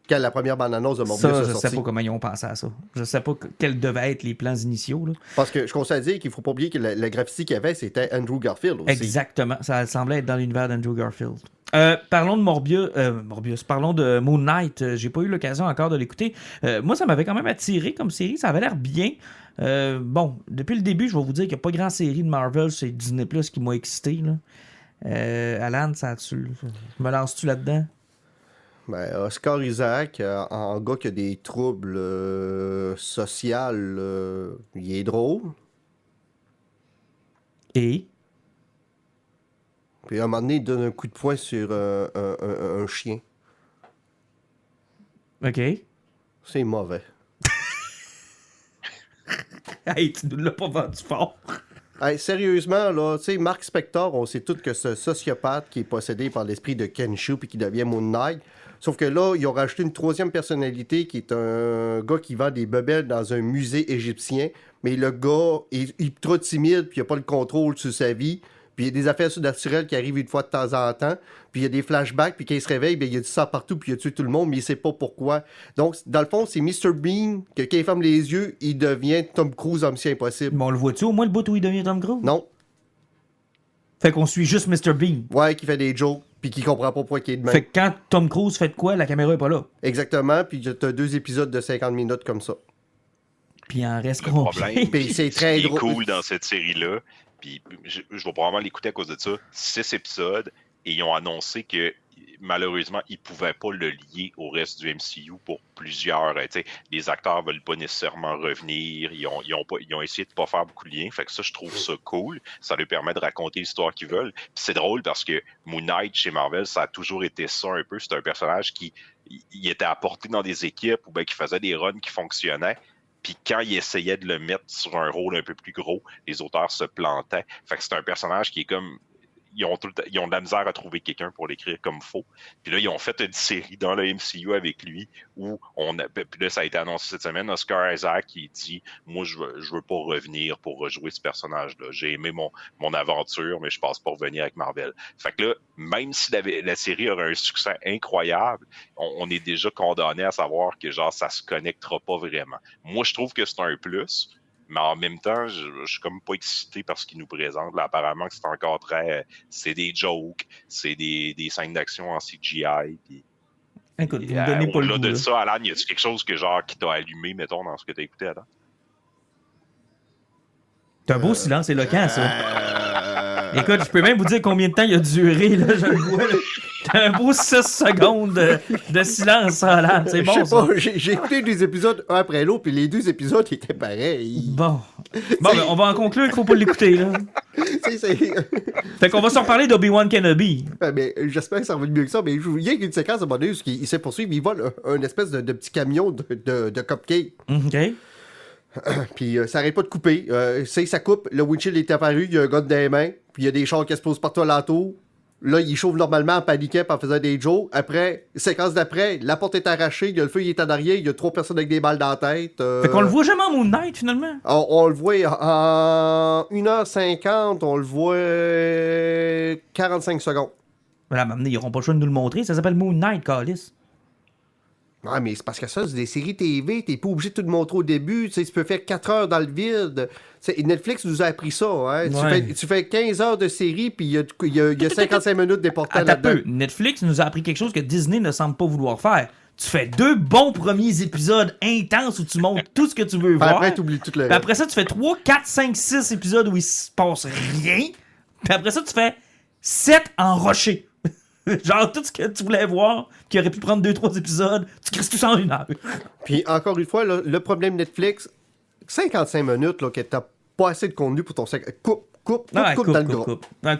Quand la première bande-annonce de Morbius ça, je sais pas comment ils ont pensé à ça. Je sais pas quels devaient être les plans initiaux. Là. Parce que je constate dire qu'il faut pas oublier que le graffiti qu'il y avait, c'était Andrew Garfield aussi. Exactement. Ça semblait être dans l'univers d'Andrew Garfield. Parlons de Morbius, parlons de Moon Knight. J'ai pas eu l'occasion encore de l'écouter. Moi, ça m'avait quand même attiré comme série. Ça avait l'air bien. Bon, depuis le début, je vais vous dire qu'il n'y a pas grand série de Marvel chez Disney Plus qui m'a excité. Là. Alan, me lances-tu là-dedans? Ben, Oscar Isaac, en gars qui a des troubles sociaux, il est drôle. Et? Puis à un moment donné, il donne un coup de poing sur un chien. OK. C'est mauvais. Hey, tu nous l'as pas vendu fort. Hey, sérieusement, là, tu sais, Mark Spector, on sait tous que c'est un sociopathe qui est possédé par l'esprit de Khonshu puis qui devient Moon Knight. Sauf que là, ils ont rajouté une troisième personnalité qui est un gars qui vend des bebelles dans un musée égyptien. Mais le gars est trop timide puis il n'a pas le contrôle sur sa vie. Puis il y a des affaires surnaturelles qui arrivent une fois de temps en temps. Puis il y a des flashbacks, puis quand il se réveille, bien, il y a du sang partout, puis il a tué tout le monde, mais il ne sait pas pourquoi. Donc, dans le fond, c'est Mr. Bean que quand il ferme les yeux, il devient Tom Cruise en Mission Impossible. Bon, on le voit-tu au moins le bout où il devient Tom Cruise? Non. Fait qu'on suit juste Mr. Bean. Ouais, qui fait des jokes, puis qui comprend pas pourquoi il est de même. Fait que quand Tom Cruise fait de quoi, la caméra est pas là. Exactement, puis t'as 2 épisodes de 50 minutes comme ça. Puis il en reste Le combien? problème, Puis c'est ce très qui est drôle. cool dans cette série-là, puis je vais probablement l'écouter à cause de ça, 6 épisodes, et ils ont annoncé que malheureusement, ils ne pouvaient pas le lier au reste du MCU pour plusieurs. Les acteurs ne veulent pas nécessairement revenir, ils ont essayé de ne pas faire beaucoup de liens, fait que ça, je trouve ça cool. Ça leur permet de raconter l'histoire qu'ils veulent. Puis c'est drôle parce que Moon Knight chez Marvel, ça a toujours été ça un peu. C'est un personnage qui il était apporté dans des équipes ou bien qui faisait des runs qui fonctionnaient. Puis quand ils essayaient de le mettre sur un rôle un peu plus gros, les auteurs se plantaient. Fait que c'est un personnage qui est comme... Ils ont de la misère à trouver quelqu'un pour l'écrire comme faut. Puis là, ils ont fait une série dans le MCU avec lui où puis là, ça a été annoncé cette semaine. Oscar Isaac qui dit « Moi, je veux pas revenir pour rejouer ce personnage-là. J'ai aimé mon aventure, mais je pense pas revenir avec Marvel. » Fait que là, même si la série aurait un succès incroyable, on est déjà condamné à savoir que genre ça se connectera pas vraiment. Moi, je trouve que c'est un plus. Mais en même temps, je suis comme pas excité par ce qu'ils nous présentent. Là, apparemment que c'est encore très... C'est des jokes, c'est des scènes d'action en CGI. Puis, écoute, vous me donnez pas le goût. Au-delà de ça, Alan, y a-tu quelque chose qui t'a allumé, mettons, dans ce que t'as écouté, Alan? C'est un beau silence éloquent, ça. Écoute, je peux même vous dire combien de temps il a duré, là, je le vois. T'as un beau 6 secondes de silence, Alan. C'est bon, je sais ça. pas, j'ai écouté des épisodes un après l'autre, puis les 2 épisodes étaient pareils. Bon, ben, on va en conclure qu'il faut pas l'écouter, là. Fait qu'on va s'en reparler d'Obi-Wan Kenobi. Mais j'espère que ça va être mieux que ça. Mais il y a une séquence à un moment donné où il se poursuit, il vole un espèce de petit camion de cupcake. OK. Puis ça arrête pas de couper. Ça coupe, le windshield est apparu, il y a un gars dans les mains, puis il y a des chars qui se posent partout alentour. Là, il chauffe normalement en paniquant en faisant des jokes. Après, séquence d'après, la porte est arrachée, il y a le feu, il est en arrière, il y a 3 personnes avec des balles dans la tête. Fait qu'on le voit jamais en Moon Knight, finalement. On le voit en 1h50, on le voit 45 secondes. Voilà, maintenant, ils n'auront pas le choix de nous le montrer. Ça s'appelle Moon Knight, Callis. Ouais, mais c'est parce que ça, c'est des séries TV, t'es pas obligé de tout le montrer au début, tu peux faire 4 heures dans le vide. Netflix nous a appris ça, hein. Ouais. Tu fais 15 heures de série, puis il y a 55 minutes déportées là-dedans. Peu. Netflix nous a appris quelque chose que Disney ne semble pas vouloir faire. Tu fais 2 bons premiers épisodes intenses où tu montres tout ce que tu veux voir. Après, t'oublies tout le Puis reste. après ça, tu fais 3, 4, 5, 6 épisodes où il se passe rien. Puis après ça, tu fais 7 enrochés. Genre, tout ce que tu voulais voir, qui aurait pu prendre 2-3 épisodes, tu crisses tout ça en 1 heure. Puis encore une fois, là, le problème Netflix, 55 minutes, là, que t'as pas assez de contenu pour ton coupe dans le gros.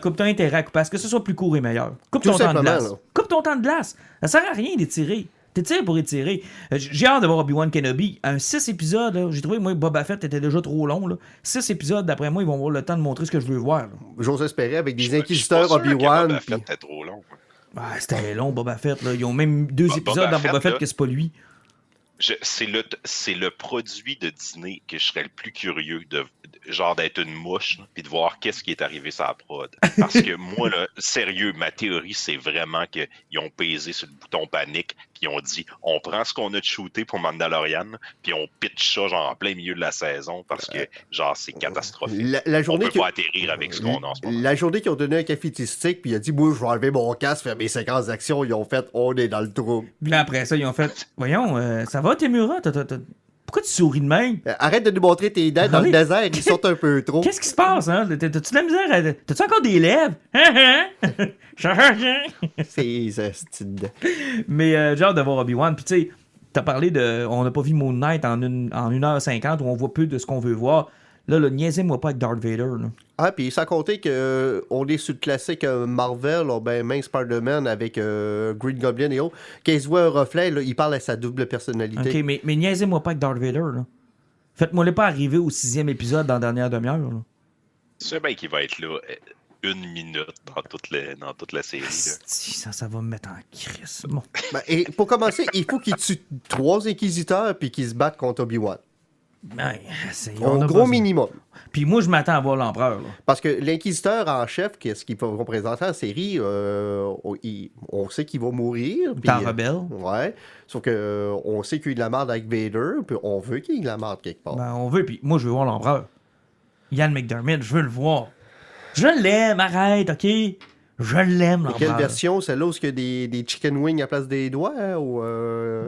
Coupe ton intérêt à couper, parce que ce soit plus court et meilleur. Coupe Tout ton temps de simplement, glace. là. Coupe ton temps de glace. Ça sert à rien d'étirer. T'étires pour étirer. J'ai hâte de voir Obi-Wan Kenobi. Un 6 épisodes, là, j'ai trouvé que moi, Boba Fett était déjà trop long. Là. 6 épisodes, d'après moi, ils vont avoir le temps de montrer ce que je veux voir. Là. J'ose espérer avec des Je suis inquisiteurs pas sûr que Obi-Wan. Boba puis- Fett était trop long. Ah, c'était long, Boba Fett. Là. Ils ont même 2 Boba épisodes dans Boba Fett, Fett là. que c'est pas lui. C'est le produit de Disney que je serais le plus curieux d'être une mouche puis de voir qu'est-ce qui est arrivé sur la prod. Parce que moi, là, sérieux, ma théorie, c'est vraiment qu'ils ont pesé sur le bouton panique puis Puis ils ont dit, on prend ce qu'on a de shooté pour Mandalorian, puis on pitch ça genre en plein milieu de la saison parce que genre c'est catastrophique. La journée on peut pas atterrir avec ce qu'on a en ce moment. La journée qu'ils ont donné un cafétistique, puis il a dit, moi, je vais enlever mon casque, faire mes séquences d'action, ils ont fait, on est dans le trou. Puis là, après ça, ils ont fait, voyons, ça va, Temura? Pourquoi tu souris de même? Arrête de nous montrer tes dents dans le désert, ils sortent un peu trop. Qu'est-ce qui se passe, hein? T'as-tu de la misère? T'as-tu encore des lèvres? C'est Mais j'ai hâte de voir Obi-Wan. Puis tu sais, t'as parlé de... On n'a pas vu Moon Knight en 1h50 où on voit peu de ce qu'on veut voir. Là, niaisez-moi pas avec Darth Vader. Là. Ah, puis sans compter qu'on est sur le classique Marvel, même Spider-Man avec Green Goblin et autres, quand il se voit un reflet, là, il parle à sa double personnalité. OK, mais niaisez-moi pas avec Darth Vader. Là. Faites-moi pas arriver au 6e épisode dans la dernière demi-heure. Là. Tu sais bien qu'il va être là 1 minute dans toute la série. Ça va me mettre en crise. Bon. Et pour commencer, il faut qu'il tue 3 inquisiteurs puis qu'ils se battent contre Obi-Wan. Ben, en gros minimum. Puis moi, je m'attends à voir l'empereur. Là. Parce que l'inquisiteur en chef, qu'est-ce qu'il va représenter en série, on sait qu'il va mourir. T'en rebelle. Ouais. Sauf que on sait qu'il y a de la merde avec Vader, puis on veut qu'il y ait de la merde quelque part. Ben, on veut, puis moi, je veux voir l'empereur. Ian McDermott, je veux le voir. Je l'aime, arrête, OK? Je l'aime, l'empereur. Quelle version? Celle-là où il y a des chicken wings à place des doigts? Hein, ou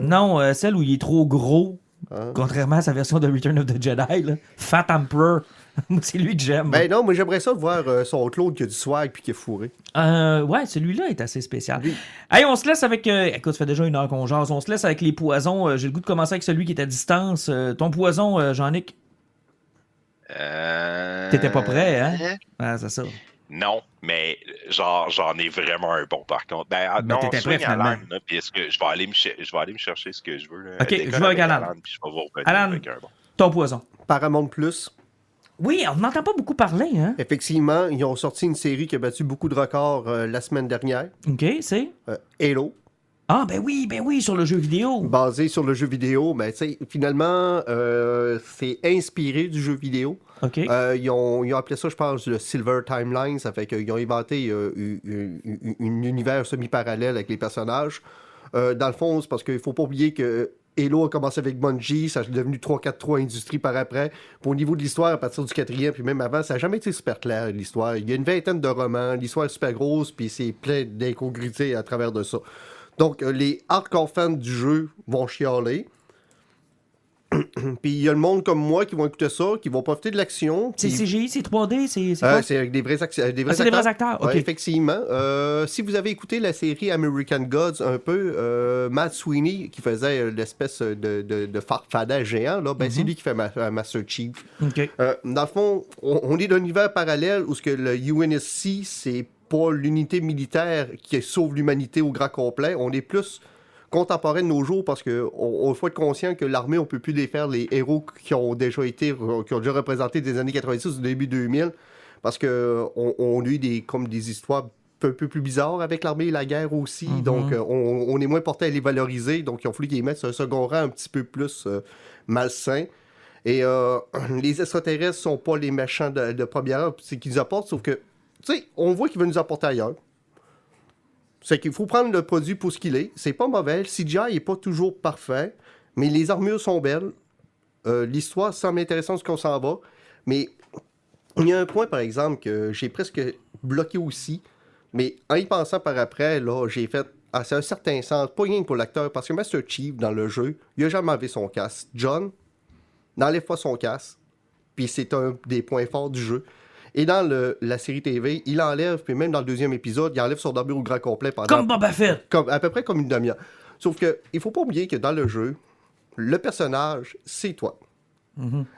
Non, celle où il est trop gros. Hein? Contrairement à sa version de Return of the Jedi, là. Fat Emperor. C'est lui que j'aime. Ben non, moi j'aimerais ça voir son Claude qui a du swag puis qui est fourré. Ouais, celui-là est assez spécial. Oui. Hey, on se laisse avec... écoute, ça fait déjà 1 heure qu'on jase. On se laisse avec les poisons. J'ai le goût de commencer avec celui qui est à distance. Ton poison, Jean-Nic? T'étais pas prêt, hein? Ah, c'est ça. Non, mais j'en ai vraiment un bon par contre. Non, t'étais prêt finalement. Alan, là, puis je vais aller me chercher ce que je veux. Là, ok, je vais avec Alan. Puis je vais vous revenir Alan, avec un bon. Ton poison. Paramount Plus. Oui, on n'entend pas beaucoup parler, hein? Effectivement, ils ont sorti une série qui a battu beaucoup de records la semaine dernière. OK, c'est? Halo. Ah, ben oui, sur le jeu vidéo. Basé sur le jeu vidéo, mais tu sais, finalement, c'est inspiré du jeu vidéo. OK. Ils ont appelé ça, je pense, le Silver Timeline. Ça fait qu'ils ont inventé un univers semi-parallèle avec les personnages. Dans le fond, c'est parce qu'il ne faut pas oublier que Halo a commencé avec Bungie, ça est devenu 3-4-3 Industrie par après. Puis au niveau de l'histoire, à partir du 4e, puis même avant, ça n'a jamais été super clair, l'histoire. Il y a une vingtaine de romans, l'histoire est super grosse, puis c'est plein d'incongruités à travers de ça. Donc, les hardcore fans du jeu vont chialer. Puis il y a le monde comme moi qui vont écouter ça, qui vont profiter de l'action. C'est CGI, c'est 3D, c'est quoi? C'est avec des vrais acteurs. C'est des vrais acteurs, OK. Ouais, effectivement. Si vous avez écouté la série American Gods un peu, Matt Sweeney, qui faisait l'espèce de farfadet géant, là, c'est lui qui fait Master Chief. OK. Dans le fond, on est dans un univers parallèle où ce que le UNSC, c'est pas l'unité militaire qui sauve l'humanité au grand complet. On est plus contemporain de nos jours parce qu'on faut être conscient que l'armée, on peut plus défaire les héros qui ont déjà représenté des années 90 au début 2000 parce qu'on a eu des histoires un peu plus bizarres avec l'armée et la guerre aussi. Donc, on est moins porté à les valoriser. Donc, il a fallu qu'ils mettent sur un second rang un petit peu plus malsain. Et les extraterrestres sont pas les méchants de première heure, c'est qu'ils apportent, sauf que tu sais, on voit qu'il veut nous apporter ailleurs. C'est qu'il faut prendre le produit pour ce qu'il est. C'est pas mauvais. Le CGI n'est pas toujours parfait, mais les armures sont belles. L'histoire semble intéressante ce qu'on s'en va. Mais il y a un point, par exemple, que j'ai presque bloqué aussi. Mais en y pensant par après, là, j'ai fait... Ah, c'est un certain sens. Pas rien pour l'acteur, parce que Master Chief, dans le jeu, il a jamais enlevé son casque. John n'enlève pas son casque. Puis c'est un des points forts du jeu. Et dans la série TV, il enlève, puis même dans le 2e épisode, il enlève son armure au grand complet pendant... Comme Boba Fett! À peu près comme une demi-heure. Sauf que il faut pas oublier que dans le jeu, le personnage, c'est toi.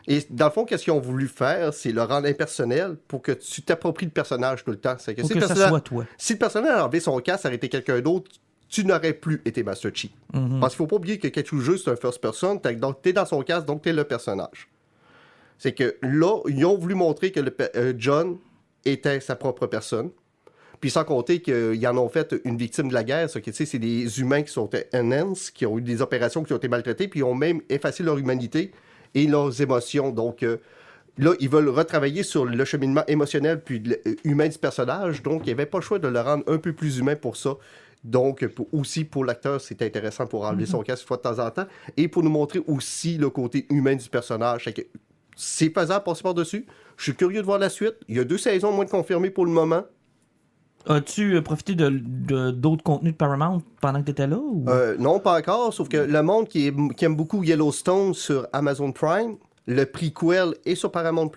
Et dans le fond, qu'est-ce qu'ils ont voulu faire, c'est le rendre impersonnel pour que tu t'appropries le personnage tout le temps. C'est que pour si que le ça soit toi. Si le personnage a enlevé son casque, ça aurait été quelqu'un d'autre, tu n'aurais plus été Master Chief. Parce qu'il faut pas oublier que quand tu joues, c'est un first person, donc t'es dans son casque, donc t'es le personnage. C'est que là, ils ont voulu montrer que John était sa propre personne. Puis sans compter qu'ils en ont fait une victime de la guerre. Ça, que, c'est des humains qui sont enhanced, qui ont eu des opérations qui ont été maltraités, puis ils ont même effacé leur humanité et leurs émotions. Donc là, ils veulent retravailler sur le cheminement émotionnel puis humain du personnage. Donc, il n'y avait pas le choix de le rendre un peu plus humain pour ça. Donc, aussi pour l'acteur, c'est intéressant pour enlever son casque une fois de temps en temps et pour nous montrer aussi le côté humain du personnage. C'est faisable de passer par-dessus. Je suis curieux de voir la suite. Il y a 2 saisons moins de confirmées pour le moment. As-tu profité d'autres contenus de Paramount pendant que tu étais là? Ou... Non, pas encore, sauf que le monde qui aime beaucoup Yellowstone sur Amazon Prime, le prequel est sur Paramount+.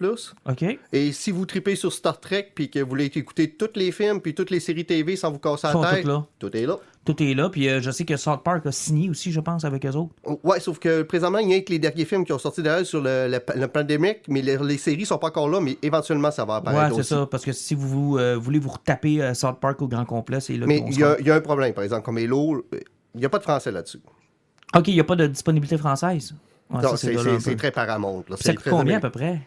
OK. Et si vous tripez sur Star Trek puis que vous voulez écouter tous les films puis toutes les séries TV sans vous casser la tête, tout est là. Tout est là, puis je sais que South Park a signé aussi, je pense, avec eux autres. Ouais, sauf que présentement, il n'y a que les derniers films qui ont sorti derrière sur le pandémique, mais les séries sont pas encore là, mais éventuellement, ça va apparaître aussi. Ouais, c'est ça, parce que si vous voulez vous retaper South Park au grand complet, c'est là mais il y a un problème, par exemple, comme Halo, il n'y a pas de français là-dessus. OK, il n'y a pas de disponibilité française. Ouais, non, c'est très Paramount. Là. Ça coûte combien à peu près?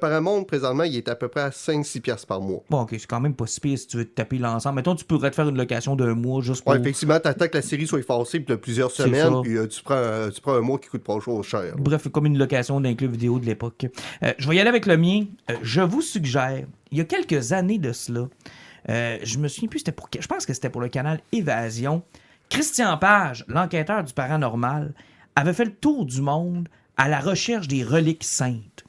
Paramount, présentement, il est à peu près à 5-6$ par mois. Bon, OK, c'est quand même pas si pire si tu veux te taper l'ensemble. Mettons, tu pourrais te faire une location d'un mois juste pour... Ouais, effectivement, t'attends que la série soit effacée puis plusieurs semaines, puis tu prends un mois qui coûte pas trop cher. Bref, comme une location d'un club vidéo de l'époque. Je vais y aller avec le mien. Je vous suggère, il y a quelques années de cela, je me souviens plus, je pense que c'était pour le canal Évasion, Christian Page, l'enquêteur du paranormal, avait fait le tour du monde à la recherche des reliques saintes.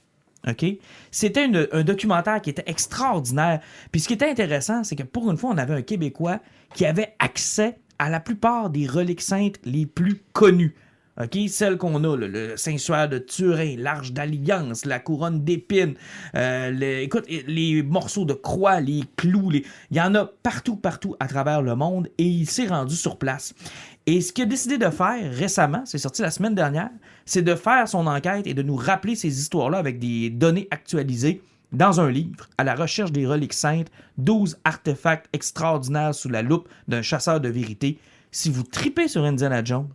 OK? C'était un documentaire qui était extraordinaire. Puis ce qui était intéressant, c'est que pour une fois, on avait un Québécois qui avait accès à la plupart des reliques saintes les plus connues. OK? Celles qu'on a, le Saint-Suaire de Turin, l'Arche d'Alliance, la couronne d'épines, écoute, les morceaux de croix, les clous, il y en a partout à travers le monde et il s'est rendu sur place. Et ce qu'il a décidé de faire récemment, c'est sorti la semaine dernière, c'est de faire son enquête et de nous rappeler ces histoires-là avec des données actualisées dans un livre, à la recherche des reliques saintes, 12 artefacts extraordinaires sous la loupe d'un chasseur de vérité. Si vous tripez sur Indiana Jones,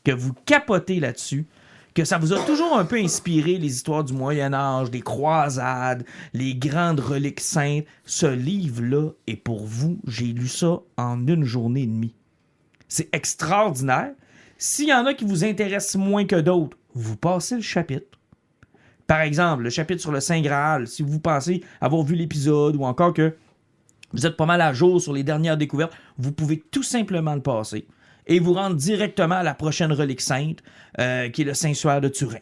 que vous capotez là-dessus, que ça vous a toujours un peu inspiré les histoires du Moyen-Âge, des croisades, les grandes reliques saintes, ce livre-là est pour vous. J'ai lu ça en 1 journée et demie. C'est extraordinaire. S'il y en a qui vous intéressent moins que d'autres, vous passez le chapitre. Par exemple, le chapitre sur le Saint Graal, si vous pensez avoir vu l'épisode ou encore que vous êtes pas mal à jour sur les dernières découvertes, vous pouvez tout simplement le passer et vous rendre directement à la prochaine relique sainte, qui est le Saint-Suaire de Turin.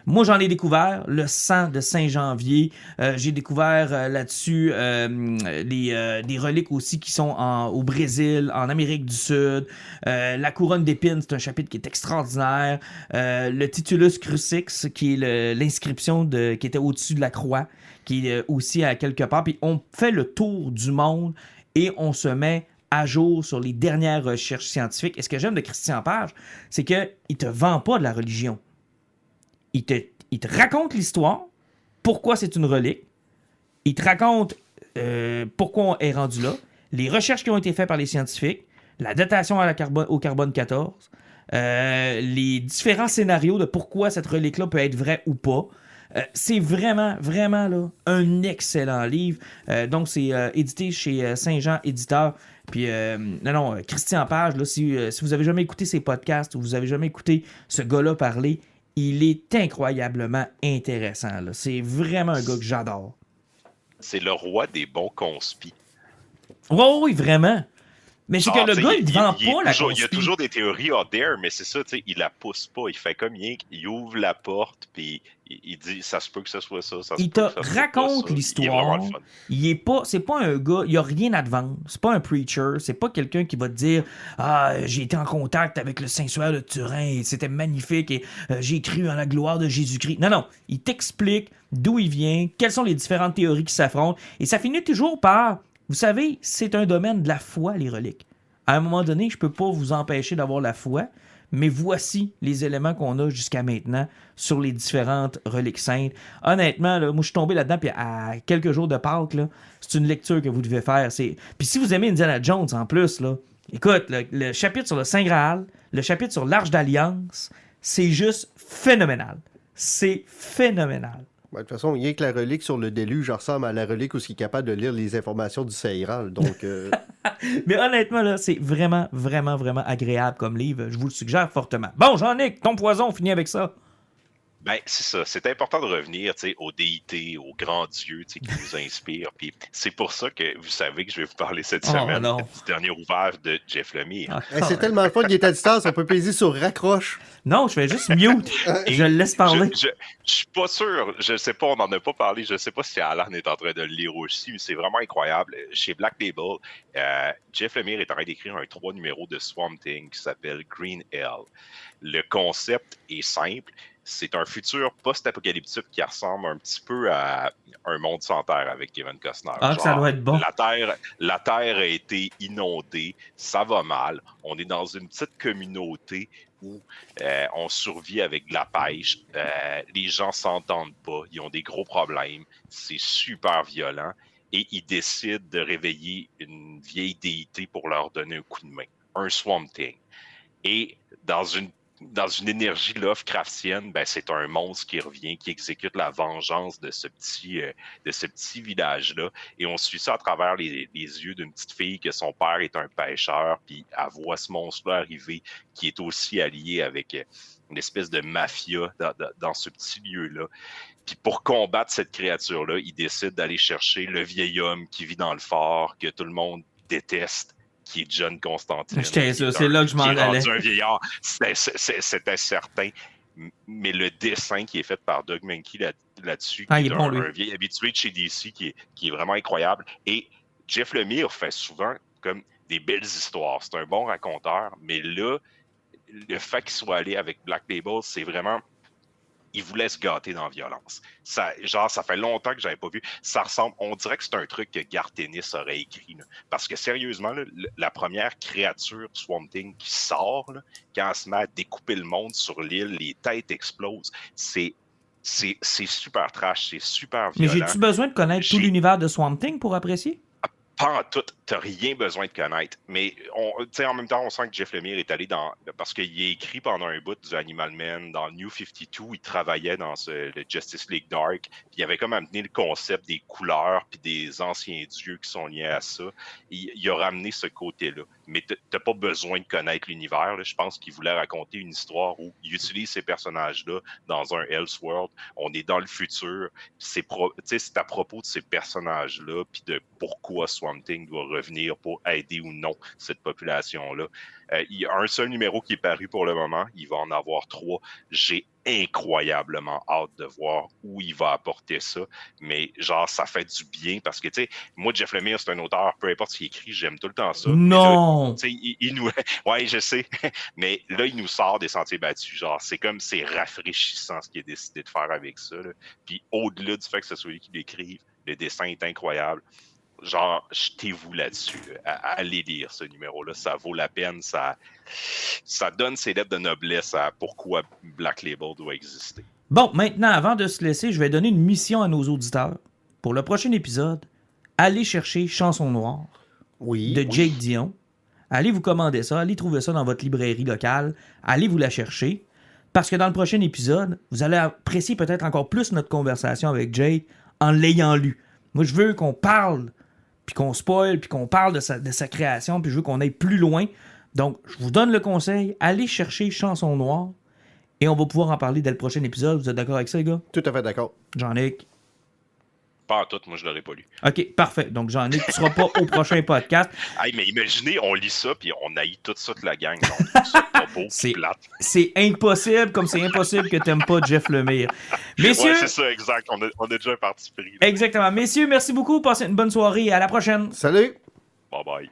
Moi, j'en ai découvert le sang de Saint-Janvier. J'ai découvert là-dessus des reliques aussi qui sont au Brésil, en Amérique du Sud. La couronne d'épines, c'est un chapitre qui est extraordinaire. Le Titulus Crucix, qui est l'inscription qui était au-dessus de la croix, qui est aussi à quelque part. Puis on fait le tour du monde et on se met à jour sur les dernières recherches scientifiques. Et ce que j'aime de Christian Page, c'est qu'il ne te vend pas de la religion. Il te raconte l'histoire, pourquoi c'est une relique. Il te raconte pourquoi on est rendu là, les recherches qui ont été faites par les scientifiques, la datation au carbone 14, les différents scénarios de pourquoi cette relique-là peut être vraie ou pas. C'est vraiment, vraiment là, un excellent livre. Donc, c'est édité chez Saint-Jean Éditeur. Puis, Christian Page, là, si vous avez jamais écouté ses podcasts ou vous avez jamais écouté ce gars-là parler, il est incroyablement intéressant. Là. C'est vraiment un gars que j'adore. C'est le roi des bons conspis. Oui, vraiment. Mais c'est que le gars, il ne vend pas la conspi. Il y a toujours des théories out there, mais c'est ça, tu sais, il la pousse pas. Il fait comme il ouvre la porte, puis il dit, ça se peut que ce soit ça. Il te raconte l'histoire. C'est pas un gars, il a rien à te vendre. C'est pas un preacher. C'est pas quelqu'un qui va te dire, j'ai été en contact avec le Saint-Suaire de Turin, et c'était magnifique, et j'ai cru en la gloire de Jésus-Christ. Non, il t'explique d'où il vient, quelles sont les différentes théories qui s'affrontent, et ça finit toujours par... Vous savez, c'est un domaine de la foi, les reliques. À un moment donné, je ne peux pas vous empêcher d'avoir la foi, mais voici les éléments qu'on a jusqu'à maintenant sur les différentes reliques saintes. Honnêtement, là, moi, je suis tombé là-dedans, puis à quelques jours de Pâques, là, c'est une lecture que vous devez faire. Puis si vous aimez Indiana Jones, en plus, là, écoute, le chapitre sur le Saint Graal, le chapitre sur l'Arche d'Alliance, c'est juste phénoménal. C'est phénoménal. De toute façon, il y a que la relique sur le déluge ressemble à la relique où il est capable de lire les informations du Saint Graal. Donc, Mais honnêtement, là, c'est vraiment, vraiment, vraiment agréable comme livre. Je vous le suggère fortement. Bon, Jean-Nic, ton poison, on finit avec ça. Ben, c'est ça. C'est important de revenir aux déités, aux grands dieux qui nous inspirent. Puis c'est pour ça que vous savez que je vais vous parler cette semaine du dernier ouvrage de Jeff Lemire. C'est tellement le fun qu'il est à distance, on peut peser sur raccroche. Non, je fais juste mute. Je le laisse parler. Je suis pas sûr. Je sais pas, on n'en a pas parlé. Je sais pas si Alan est en train de le lire aussi, mais c'est vraiment incroyable. Chez Black Label, Jeff Lemire est en train d'écrire un 3 numéros de Swamp Thing qui s'appelle Green Hell. Le concept est simple. C'est un futur post-apocalyptique qui ressemble un petit peu à Un monde sans terre avec Kevin Costner. Ah, ça doit être bon. La terre a été inondée, ça va mal. On est dans une petite communauté où on survit avec de la pêche. Les gens s'entendent pas, ils ont des gros problèmes. C'est super violent. Et ils décident de réveiller une vieille déité pour leur donner un coup de main. Un Swamp Thing. Et dans une énergie Lovecraftienne, ben, c'est un monstre qui revient, qui exécute la vengeance de ce petit village-là. Et on suit ça à travers les yeux d'une petite fille que son père est un pêcheur, puis elle voit ce monstre-là arriver, qui est aussi allié avec une espèce de mafia dans ce petit lieu-là. Puis pour combattre cette créature-là, il décide d'aller chercher le vieil homme qui vit dans le fort, que tout le monde déteste, qui est John Constantine. C'est là que je m'en allais. Un vieillard, c'était certain. Mais le dessin qui est fait par Doug Mahnke là-dessus, qui est un vieil habitué de chez DC, qui est vraiment incroyable. Et Jeff Lemire fait souvent comme des belles histoires. C'est un bon raconteur, mais là, le fait qu'il soit allé avec Black Label, c'est vraiment... Il vous laisse gâter dans la violence. Ça fait longtemps que j'avais pas vu. Ça ressemble, on dirait que c'est un truc que Garth Ennis aurait écrit. Là. Parce que sérieusement, là, la première créature Swamp Thing qui sort, là, quand elle se met à découper le monde sur l'île, les têtes explosent. C'est super trash, c'est super violent. Mais j'ai-tu besoin de connaître tout l'univers de Swamp Thing pour apprécier? Pas en tout, t'as rien besoin de connaître. Mais en même temps, on sent que Jeff Lemire est allé dans... Parce qu'il a écrit pendant un bout du Animal Man, dans New 52, il travaillait dans le Justice League Dark, puis il avait comme amené le concept des couleurs puis des anciens dieux qui sont liés à ça. Il a ramené ce côté-là. Mais t'as pas besoin de connaître l'univers. Là. Je pense qu'il voulait raconter une histoire où il utilise ces personnages-là dans un Elseworld. On est dans le futur. C'est à propos de ces personnages-là puis de pourquoi Swamp Thing doit revenir pour aider ou non cette population-là. Il y a un seul numéro qui est paru pour le moment. Il va en avoir 3. J'ai incroyablement hâte de voir où il va apporter ça. Mais ça fait du bien parce que, moi, Jeff Lemire, c'est un auteur, peu importe ce qu'il écrit, j'aime tout le temps ça. Non! Là, il nous... Ouais, je sais. Mais là, il nous sort des sentiers battus. C'est rafraîchissant ce qu'il a décidé de faire avec ça. Là. Puis au-delà du fait que ce soit lui qui l'écrive, le dessin est incroyable. Jetez-vous là-dessus. Allez lire ce numéro-là. Ça vaut la peine. Ça donne ses lettres de noblesse à pourquoi Black Label doit exister. Bon, maintenant, avant de se laisser, je vais donner une mission à nos auditeurs. Pour le prochain épisode, allez chercher Chanson Noire de Jake Dion. Allez vous commander ça. Allez trouver ça dans votre librairie locale. Allez vous la chercher. Parce que dans le prochain épisode, vous allez apprécier peut-être encore plus notre conversation avec Jake en l'ayant lu. Moi, je veux qu'on parle puis qu'on spoil, puis qu'on parle de sa création, puis je veux qu'on aille plus loin. Donc, je vous donne le conseil, allez chercher Chanson Noire, et on va pouvoir en parler dès le prochain épisode. Vous êtes d'accord avec ça, les gars? Tout à fait d'accord. Jean-Nic? Pas en tout, moi je l'aurais pas lu. OK, parfait. Donc, Jean-Nic, tu seras pas au prochain podcast. Hey, mais imaginez, on lit ça, puis on haït tout ça de la gang. C'est impossible, comme c'est impossible que tu n'aimes pas Jeff Lemire. Messieurs... Ouais, c'est ça, exact. On a déjà un parti pris. Exactement. Messieurs, merci beaucoup. Passez une bonne soirée et à la prochaine. Salut! Bye-bye.